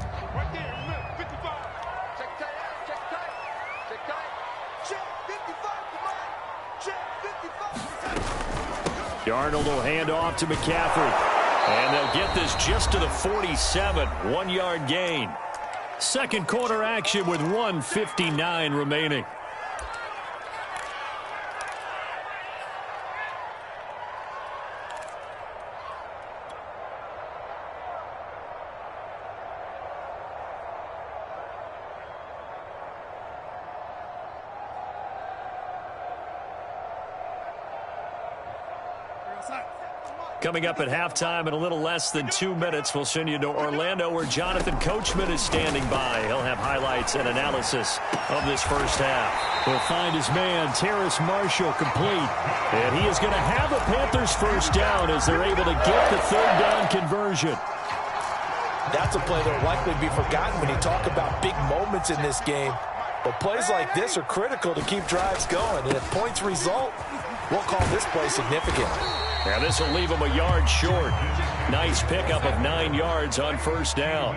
Speaker 1: Darnold will hand off to McCaffrey. And they'll get this just to the 47. 1-yard gain. Second quarter action with 1:59 remaining. Coming up at halftime in a little less than 2 minutes, we'll send you to Orlando where Jonathan Coachman is standing by. He'll have highlights and analysis of this first half. He'll find his man, Terrace Marshall, complete. And he is going to have the Panthers first down as they're able to get the 3rd down conversion.
Speaker 3: That's a play that will likely be forgotten when you talk about big moments in this game. But plays like this are critical to keep drives going. And if points result, we'll call this play significant.
Speaker 1: Now this will leave him a yard short. Nice pickup of 9 yards on first down.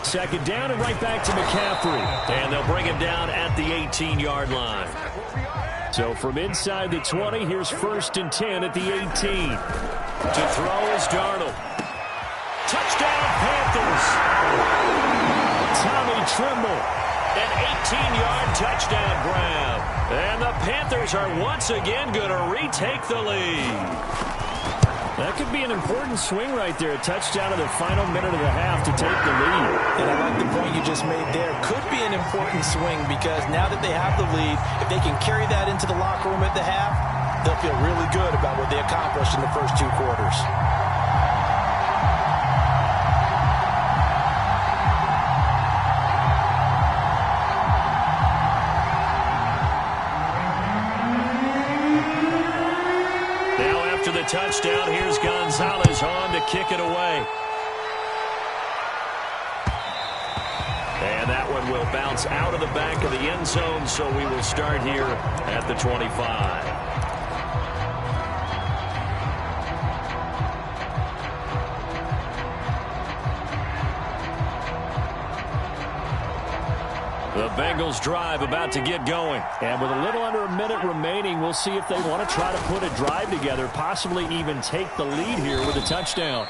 Speaker 1: Second down and right back to McCaffrey. And they'll bring him down at the 18-yard line. So from inside the 20, here's 1st and 10 at the 18. To throw is Darnold. Touchdown, Panthers. Tommy Tremble. An 18-yard touchdown grab. And the Panthers are once again going to retake the lead. That could be an important swing right there. A touchdown in the final minute of the half to take the lead.
Speaker 3: And I like the point you just made there. Could be an important swing because now that they have the lead, if they can carry that into the locker room at the half, they'll feel really good about what they accomplished in the first 2 quarters.
Speaker 1: The touchdown. Here's Gonzalez on to kick it away. And that one will bounce out of the back of the end zone, so we will start here at the 25. The Bengals drive about to get going. And with a little under a minute remaining, we'll see if they want to try to put a drive together, possibly even take the lead here with a touchdown.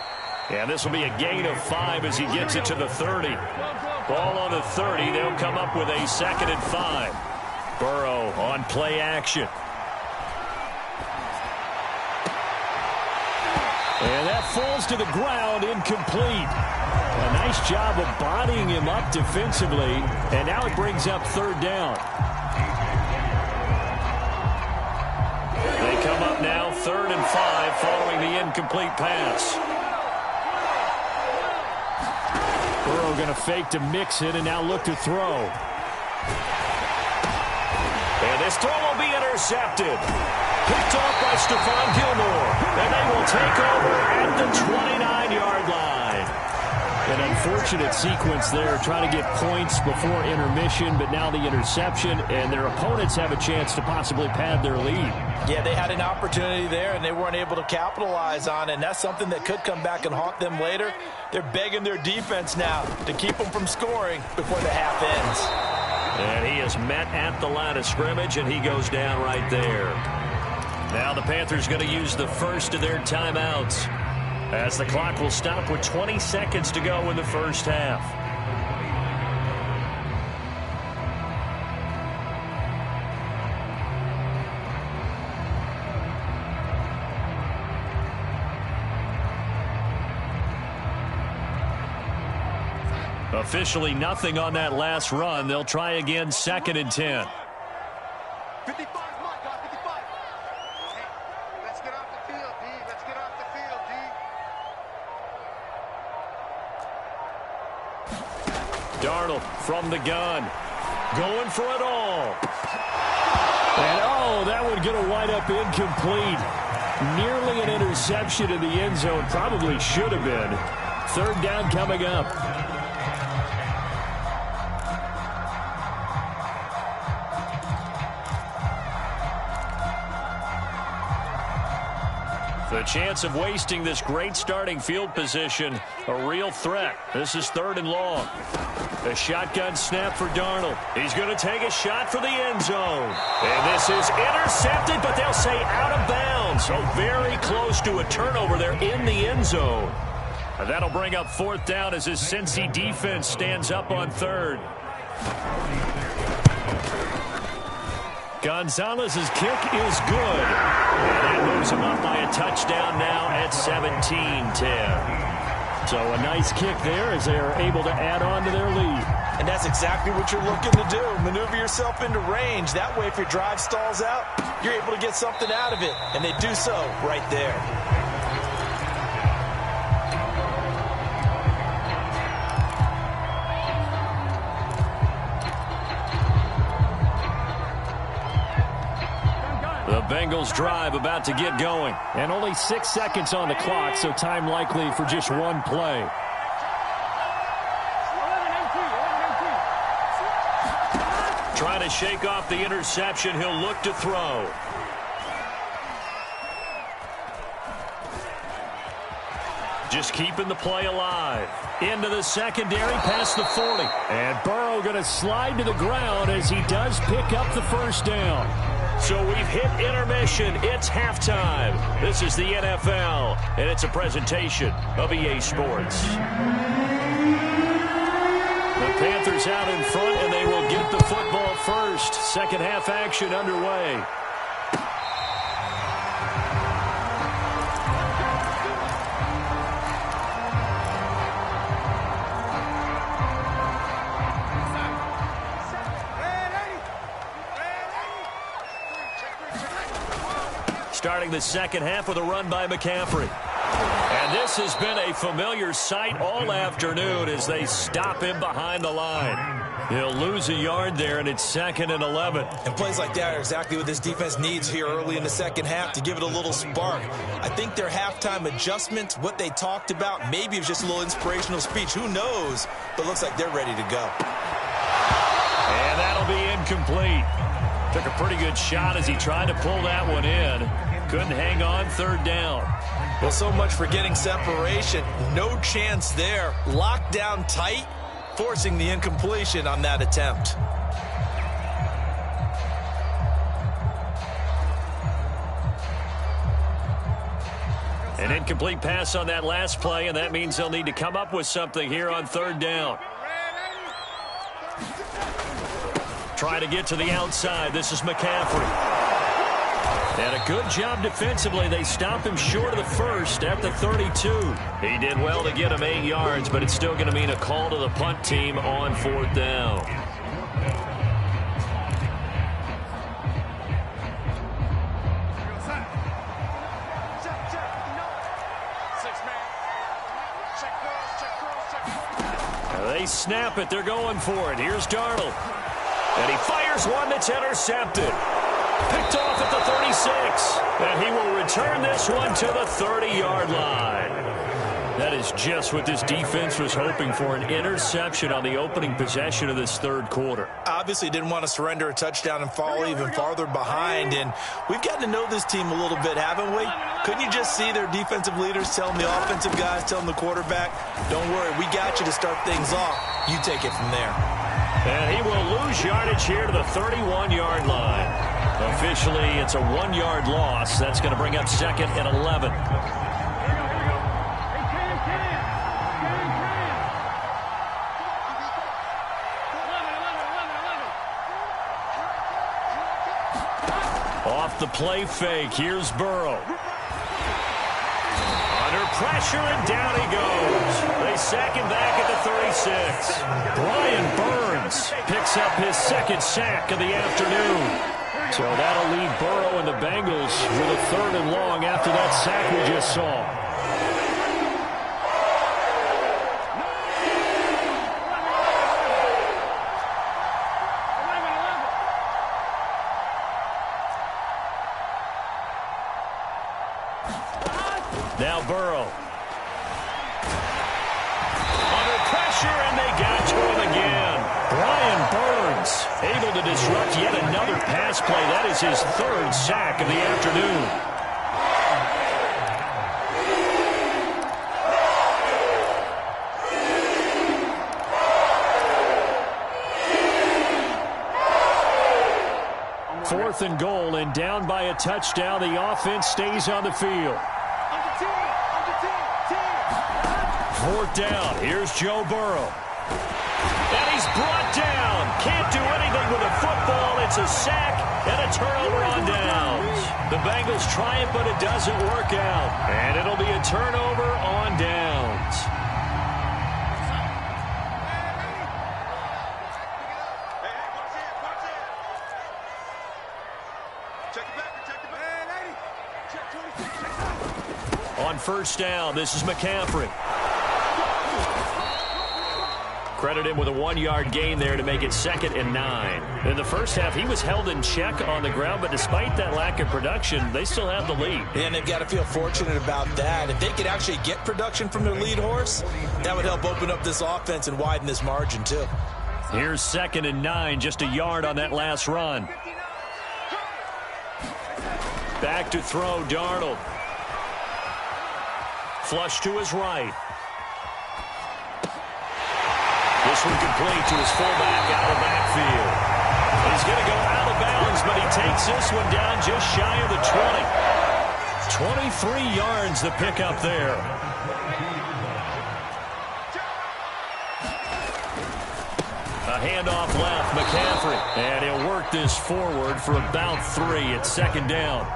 Speaker 1: And this will be a gain of 5 as he gets it to the 30. Ball on the 30. They'll come up with a 2nd and 5. Burrow on play action. And that falls to the ground, incomplete. A nice job of bodying him up defensively, and now it brings up 3rd down. They come up now 3rd and 5 following the incomplete pass. Burrow going to fake to mix it and now look to throw. And this throw will be intercepted. Picked off by Stephon Gilmore. And they will take over at the 29-yard line. An unfortunate sequence there, trying to get points before intermission, but now the interception, and their opponents have a chance to possibly pad their lead.
Speaker 3: Yeah, they had an opportunity there, and they weren't able to capitalize on it, and that's something that could come back and haunt them later. They're begging their defense now to keep them from scoring before the half ends.
Speaker 1: And he is met at the line of scrimmage, and he goes down right there. Now the Panthers going to use the first of their timeouts, as the clock will stop with 20 seconds to go in the first half. Officially nothing on that last run. They'll try again, 2nd and 10.
Speaker 5: 55. Let's get off the field, D. Let's get off the field, D.
Speaker 1: Darnold from the gun. Going for it all. And that one going to wind up incomplete. Nearly an interception in the end zone. Probably should have been. 3rd down coming up. The chance of wasting this great starting field position, a real threat. This is 3rd and long. A shotgun snap for Darnold. He's going to take a shot for the end zone. And this is intercepted, but they'll say out of bounds. So very close to a turnover there in the end zone. And that'll bring up 4th down as his Cincy defense stands up on 3rd. Gonzalez's kick is good. And that moves him up by a touchdown now at 17-10. So a nice kick there as they are able to add on to their lead.
Speaker 3: And that's exactly what you're looking to do. Maneuver yourself into range. That way, if your drive stalls out, you're able to get something out of it. And they do so right there.
Speaker 1: The Bengals drive about to get going. And only 6 seconds on the clock, so time likely for just one play. Trying to shake off the interception. He'll look to throw. Just keeping the play alive. Into the secondary, past the 40. And Burrow going to slide to the ground as he does pick up the 1st down.
Speaker 2: So we've hit intermission. It's halftime. This is the NFL, and it's a presentation of EA Sports. The Panthers out in front, and they will get the football first. Second half action underway. Starting the second half with a run by McCaffrey. And this has been a familiar sight all afternoon as they stop him behind the line. He'll lose a yard there, and it's 2nd and 11.
Speaker 3: And plays like that are exactly what this defense needs here early in the second half to give it a little spark. I think their halftime adjustments, what they talked about, maybe it was just a little inspirational speech. Who knows? But looks like they're ready to go.
Speaker 2: And that'll be incomplete. Took a pretty good shot as he tried to pull that one in. Couldn't hang on, 3rd down.
Speaker 3: Well, so much for getting separation. No chance there. Locked down tight, forcing the incompletion on that attempt.
Speaker 2: An incomplete pass on that last play, and that means they'll need to come up with something here on 3rd down. Try to get to the outside. This is McCaffrey. And a good job defensively. They stop him short of the first at the 32. He did well to get him 8 yards, but it's still going to mean a call to the punt team on 4th down. They snap it. They're going for it. Here's Darnold. And he fires one that's intercepted. Picked off at the 36. And he will return this one to the 30-yard line. That is just what this defense was hoping for, an interception on the opening possession of this 3rd quarter.
Speaker 3: Obviously didn't want to surrender a touchdown and fall even farther behind. And we've gotten to know this team a little bit, haven't we? Couldn't you just see their defensive leaders telling the offensive guys, telling the quarterback, don't worry, we got you to start things off. You take it from there.
Speaker 2: And he will lose yardage here to the 31-yard line. Officially, it's a 1-yard loss. That's going to bring up 2nd and 11. Off the play fake, here's Burrow. Under pressure, and down he goes. They sack him back at the 36. Brian Burns picks up his 2nd sack of the afternoon. So that'll leave Burrow and the Bengals with a 3rd and long after that sack we just saw. Now Burrow. Under pressure, and they got to him again. Brian Burns able to disrupt yet another pass play. That is his 3rd sack of the afternoon. Fourth and goal, and down by a touchdown. The offense stays on the field. 4th down. Here's Joe Burrow. And he's brought down. Can't do anything with a football. It's a sack and a turnover on downs. The Bengals try it, but it doesn't work out. And it'll be a turnover on downs. On 1st down, this is McCaffrey. Credit him with a 1-yard gain there to make it 2nd and 9. In the first half, he was held in check on the ground, but despite that lack of production, they still have the lead.
Speaker 3: And they've got to feel fortunate about that. If they could actually get production from their lead horse, that would help open up this offense and widen this margin, too.
Speaker 2: Here's 2nd and 9, just a yard on that last run. Back to throw, Darnold. Flush to his right. This one complete to his fullback out of the backfield.
Speaker 1: He's going to go out of bounds, but he takes this one down just shy of the 20. 23 yards the pickup there. A handoff left, McCaffrey. And he'll work this forward for about 3 at second down.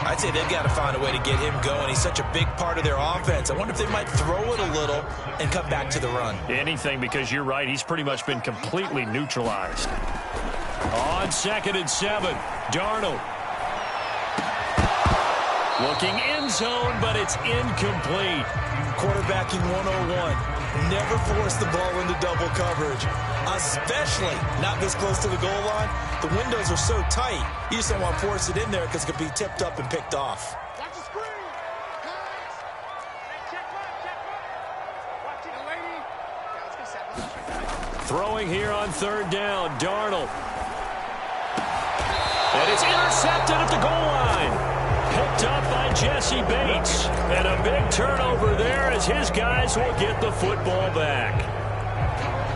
Speaker 3: I'd say they've got to find a way to get him going. He's such a big part of their offense. I wonder if they might throw it a little and come back to the run.
Speaker 1: Anything, because you're right. He's pretty much been completely neutralized. On 2nd and 7, Darnold. Looking end zone, but it's incomplete.
Speaker 3: Quarterbacking 101. Never force the ball into double coverage, especially not this close to the goal line. The windows are so tight, you just don't want to force it in there because it could be tipped up and picked off.
Speaker 5: Watch the screen. Check one. Watch it, lady. Yeah, let's get set.
Speaker 1: Throwing here on 3rd down, Darnold. And it's intercepted at the goal line. Picked up by Jesse Bates. And a big turnover there as his guys will get the football back.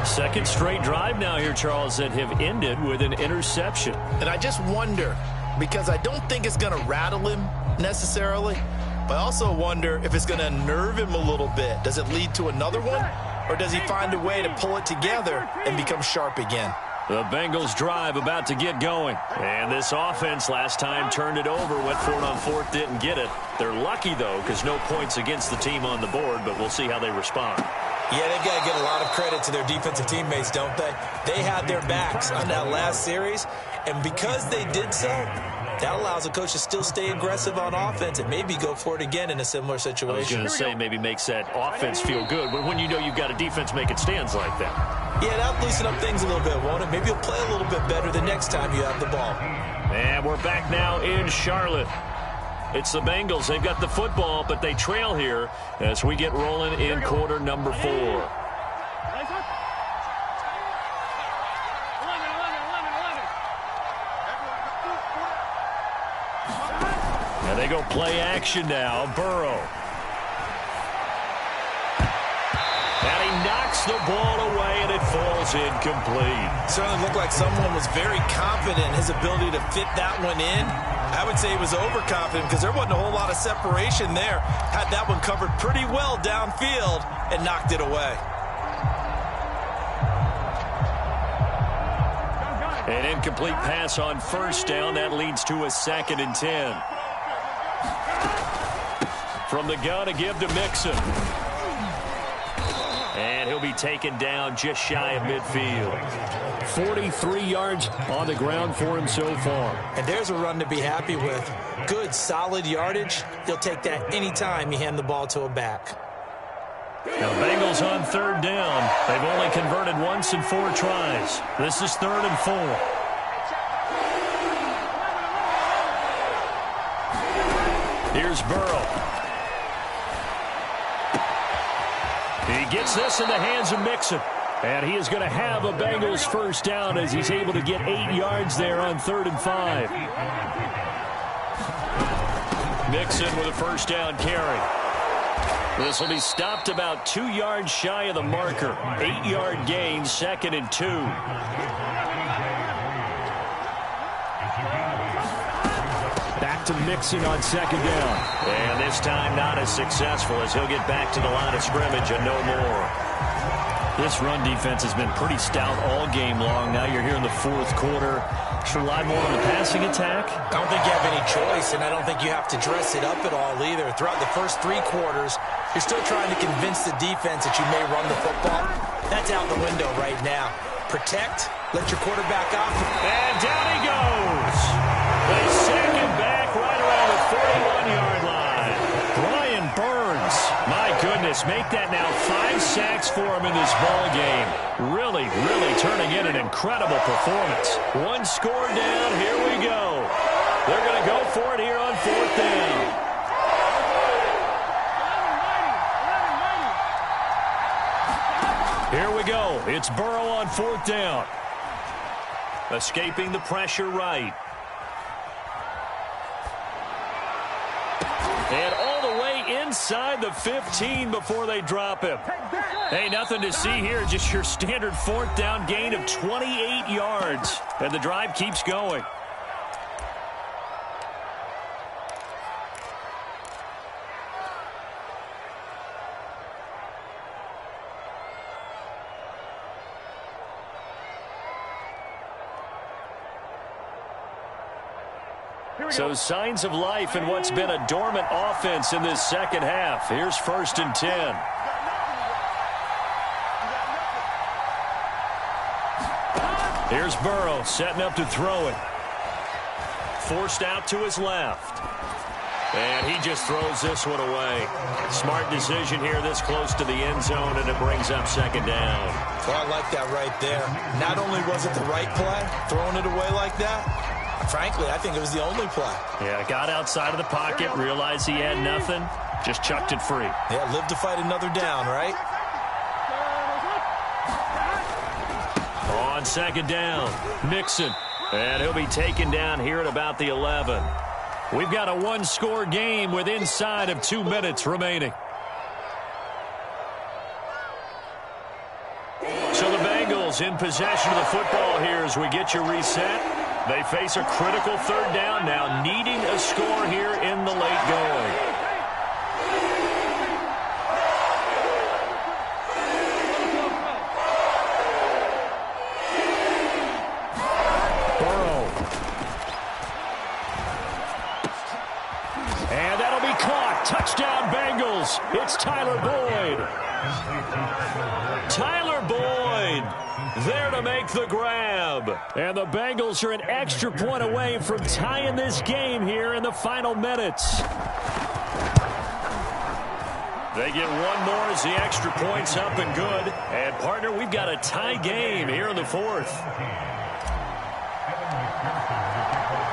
Speaker 1: Second straight drive now here, Charles, that have ended with an interception.
Speaker 3: And I just wonder, because I don't think it's going to rattle him necessarily, but I also wonder if it's going to unnerve him a little bit. Does it lead to another one? Or does he find a way to pull it together and become sharp again?
Speaker 1: The Bengals drive about to get going. And this offense last time turned it over, went for it on 4th, didn't get it. They're lucky, though, because no points against the team on the board, but we'll see how they respond.
Speaker 3: Yeah, they've got to give a lot of credit to their defensive teammates, don't they? They had their backs on that last series, and because they did so, that allows a coach to still stay aggressive on offense and maybe go for it again in a similar situation.
Speaker 1: I was going to say maybe makes that offense feel good, but when you know you've got a defense making stands like that.
Speaker 3: Yeah, that'll loosen up things a little bit, won't it? Maybe you'll play a little bit better the next time you have the ball.
Speaker 1: And we're back now in Charlotte. It's the Bengals. They've got the football, but they trail here as we get rolling in quarter number 4. And they go play action now. Burrow. And he knocks the ball away, and it falls incomplete.
Speaker 3: Certainly looked like someone was very confident in his ability to fit that one in. I would say he was overconfident because there wasn't a whole lot of separation there. Had that one covered pretty well downfield and knocked it away.
Speaker 1: An incomplete pass on 1st down. That leads to a 2nd and 10. From the gun to give to Mixon. And he'll be taken down just shy of midfield. 43 yards on the ground for him so far.
Speaker 3: And there's a run to be happy with. Good, solid yardage. He'll take that anytime you hand the ball to a back.
Speaker 1: Now, Bengals on 3rd down. They've only converted once in 4 tries. This is 3rd and 4. Here's Burrow. He gets this in the hands of Mixon. And he is going to have a Bengals 1st down as he's able to get 8 yards there on 3rd and 5. Mixon with a 1st down carry. This will be stopped about 2 yards shy of the marker. 8-yard gain, 2nd and 2. Back to Mixon on 2nd down. And this time not as successful as he'll get back to the line of scrimmage and no more. This run defense has been pretty stout all game long. Now you're here in the 4th quarter. Should rely more on the passing attack?
Speaker 3: I don't think you have any choice, and I don't think you have to dress it up at all either. Throughout the first 3 quarters, you're still trying to convince the defense that you may run the football. That's out the window right now. Protect, let your quarterback off.
Speaker 1: And down he goes. They sack him back right around the 41-yard line. Brian Burns, my goodness, make that now 5 sacks for him in this ball game. Really, really turning in an incredible performance. 1 score down, here we go. They're going to go for it here on 4th down. Here we go. It's Burrow on 4th down. Escaping the pressure right. And all the way inside the 15 before they drop him. Hey, nothing to see here. Just your standard fourth down gain of 28 yards. And the drive keeps going. So signs of life in what's been a dormant offense in this second half. Here's 1st and 10. Here's Burrow setting up to throw it. Forced out to his left. And he just throws this one away. Smart decision here this close to the end zone, and it brings up 2nd down.
Speaker 3: Well, I like that right there. Not only was it the right play, throwing it away like that, frankly, I think it was the only play.
Speaker 1: Yeah, got outside of the pocket, realized he had nothing, just chucked it free.
Speaker 3: Yeah, live to fight another down, right?
Speaker 1: On 2nd down, Mixon. And he'll be taken down here at about the 11. We've got a one-score game with inside of 2 minutes remaining. So the Bengals in possession of the football here as we get you reset. They face a critical 3rd down now, needing a score here in the late going. Burrow. And that'll be caught. Touchdown Bengals. It's Tyler Boyd. Tyler Boyd there to make the grab. And the Bengals are an extra point away from tying this game here in the final minutes. They get one more as the extra point's up and good. And, partner, we've got a tie game here in the 4th.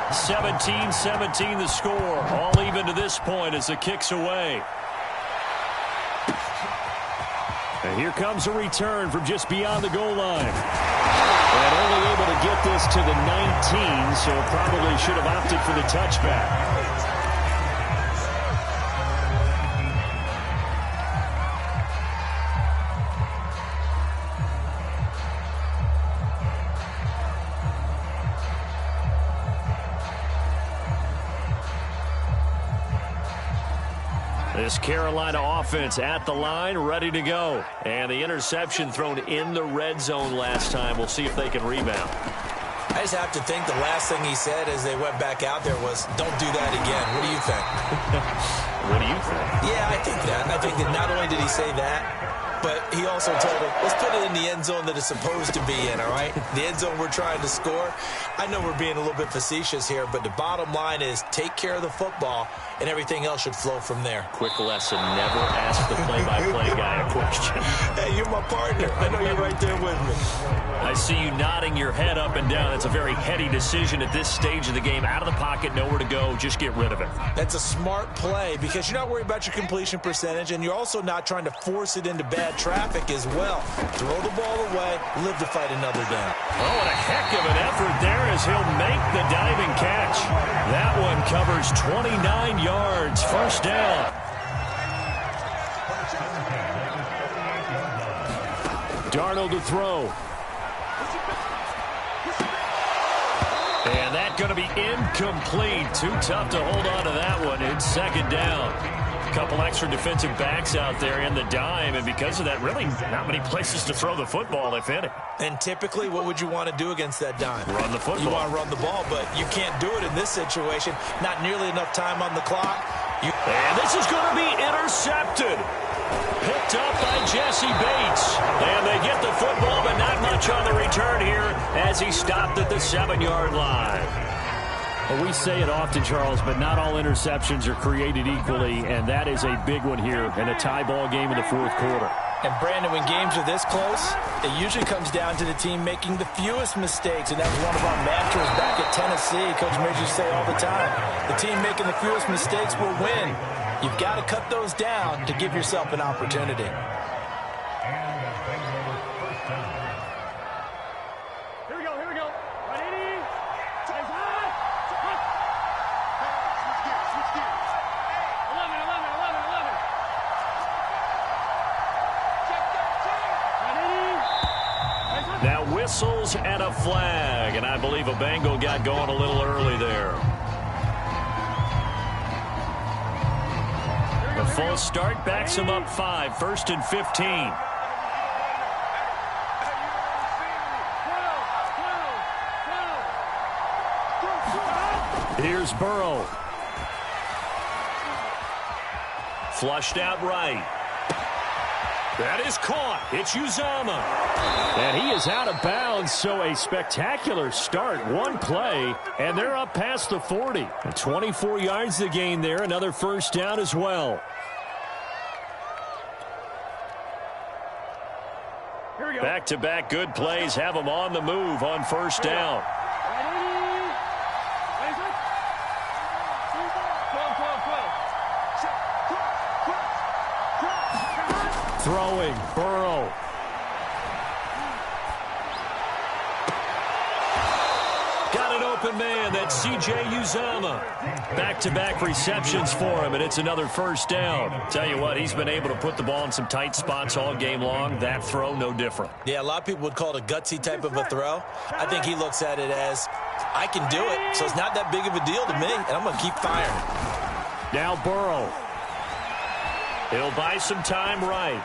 Speaker 1: 17-17 the score. All even to this point as the kick's away. And here comes a return from just beyond the goal line. And only able to get this to the 19, so probably should have opted for the touchback. This Carolina offense at the line, ready to go. And the interception thrown in the red zone last time. We'll see if they can rebound.
Speaker 3: I just have to think the last thing he said as they went back out there was, don't do that again. What do you think?
Speaker 1: What do you think?
Speaker 3: Yeah, I think that. I think that not only did he say that, but he also told him, let's put it in the end zone that it's supposed to be in, all right? The end zone we're trying to score. I know we're being a little bit facetious here, but the bottom line is take care of the football, and everything else should flow from there.
Speaker 1: Quick lesson, never ask the play-by-play guy a question.
Speaker 3: Hey, you're my partner. I know you're right there with me.
Speaker 1: I see you nodding your head up and down. It's a very heady decision at this stage of the game. Out of the pocket, nowhere to go. Just get rid of it.
Speaker 3: That's a smart play because you're not worried about your completion percentage, and you're also not trying to force it into bad traffic as well. Throw the ball away, live to fight another down.
Speaker 1: Oh, and a heck of an effort there as he'll make the diving catch. That one covers 29 yards. 1st down. Darnold to throw. And that going to be incomplete. Too tough to hold on to that one. It's 2nd down. A couple extra defensive backs out there in the dime, and because of that, really not many places to throw the football, if any.
Speaker 3: And typically, what would you want to do against that dime?
Speaker 1: Run the football.
Speaker 3: You want to run the ball, but you can't do it in this situation. Not nearly enough time on the clock.
Speaker 1: And this is going to be intercepted. Picked up by Jesse Bates. And they get the football, but not much on the return here as he stopped at the 7-yard line. Well, we say it often, Charles, but not all interceptions are created equally, and that is a big one here in a tie ball game in the 4th quarter.
Speaker 3: And, Brandon, when games are this close, it usually comes down to the team making the fewest mistakes, and that was one of our mantras back at Tennessee. Coach Midge used to say all the time, the team making the fewest mistakes will win. You've got to cut those down to give yourself an opportunity.
Speaker 4: Here we go, here we go. 180. Eyes high. Switch gears. 11. Check.
Speaker 1: whistles and a flag. And I believe a Bengal got going a little early there. The full start backs him up 5, 1st and 15. Here's Burrow. Flushed out right. That is caught. It's Uzama. And he is out of bounds, so a spectacular start. One play, and they're up past the 40. 24 yards to gain there. Another first down as well. Back-to-back good plays have them on the move on first down. Throwing, Burrow. Got an open man. That's C.J. Uzama. Back-to-back receptions for him, and it's another first down. Tell you what, he's been able to put the ball in some tight spots all game long. That throw, no different.
Speaker 3: Yeah, a lot of people would call it a gutsy type of a throw. I think he looks at it as, I can do it, so it's not that big of a deal to me, and I'm going to keep firing.
Speaker 1: Now Burrow. He'll buy some time right.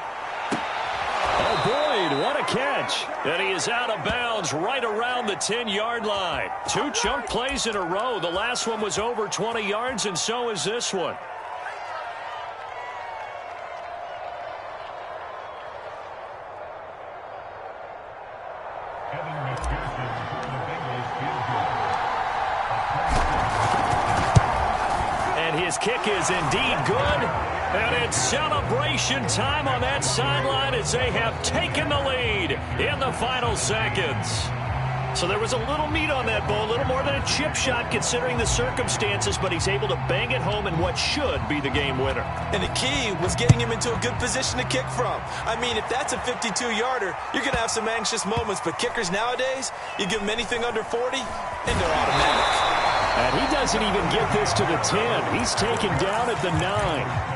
Speaker 1: Oh, Boyd, what a catch. And he is out of bounds right around the 10-yard line. 2 chunk plays in a row. The last one was over 20 yards, and so is this one. And his kick is indeed good. And it's celebration time on that sideline as they have taken the lead in the final seconds. So there was a little meat on that ball, a little more than a chip shot considering the circumstances, but he's able to bang it home in what should be the game winner.
Speaker 3: And the key was getting him into a good position to kick from. I mean, if that's a 52-yarder, you're going to have some anxious moments, but kickers nowadays, you give them anything under 40, and they're automatic.
Speaker 1: And he doesn't even get this to the 10. He's taken down at the 9.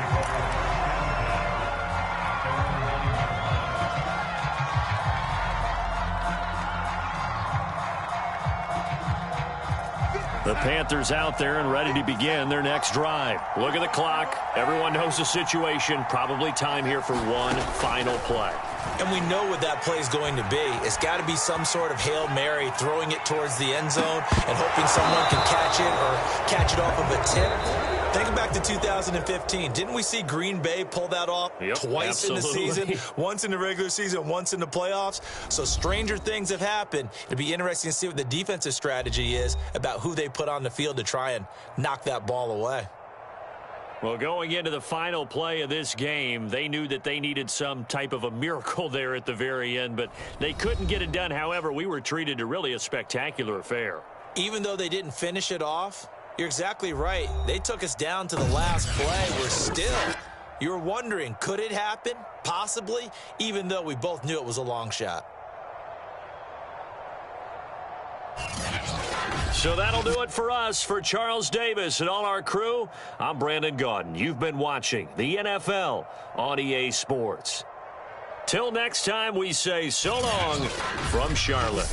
Speaker 1: The Panthers out there and ready to begin their next drive. Look at the clock. Everyone knows the situation. Probably time here for one final play.
Speaker 3: And we know what that play is going to be. It's got to be some sort of Hail Mary, throwing it towards the end zone and hoping someone can catch it or catch it off of a tip. Think back to 2015. Didn't we see Green Bay pull that off twice in the season? Once in the regular season, once in the playoffs. So stranger things have happened. It'll be interesting to see what the defensive strategy is about who they put on the field to try and knock that ball away.
Speaker 1: Well, going into the final play of this game, they knew that they needed some type of a miracle there at the very end, but they couldn't get it done. However, we were treated to really a spectacular affair.
Speaker 3: Even though they didn't finish it off, you're exactly right. They took us down to the last play. We're still. You were wondering, could it happen? Possibly, even though we both knew it was a long shot.
Speaker 1: So that'll do it for us. For Charles Davis and all our crew, I'm Brandon Gaudin. You've been watching the NFL on EA Sports. Till next time, we say so long from Charlotte.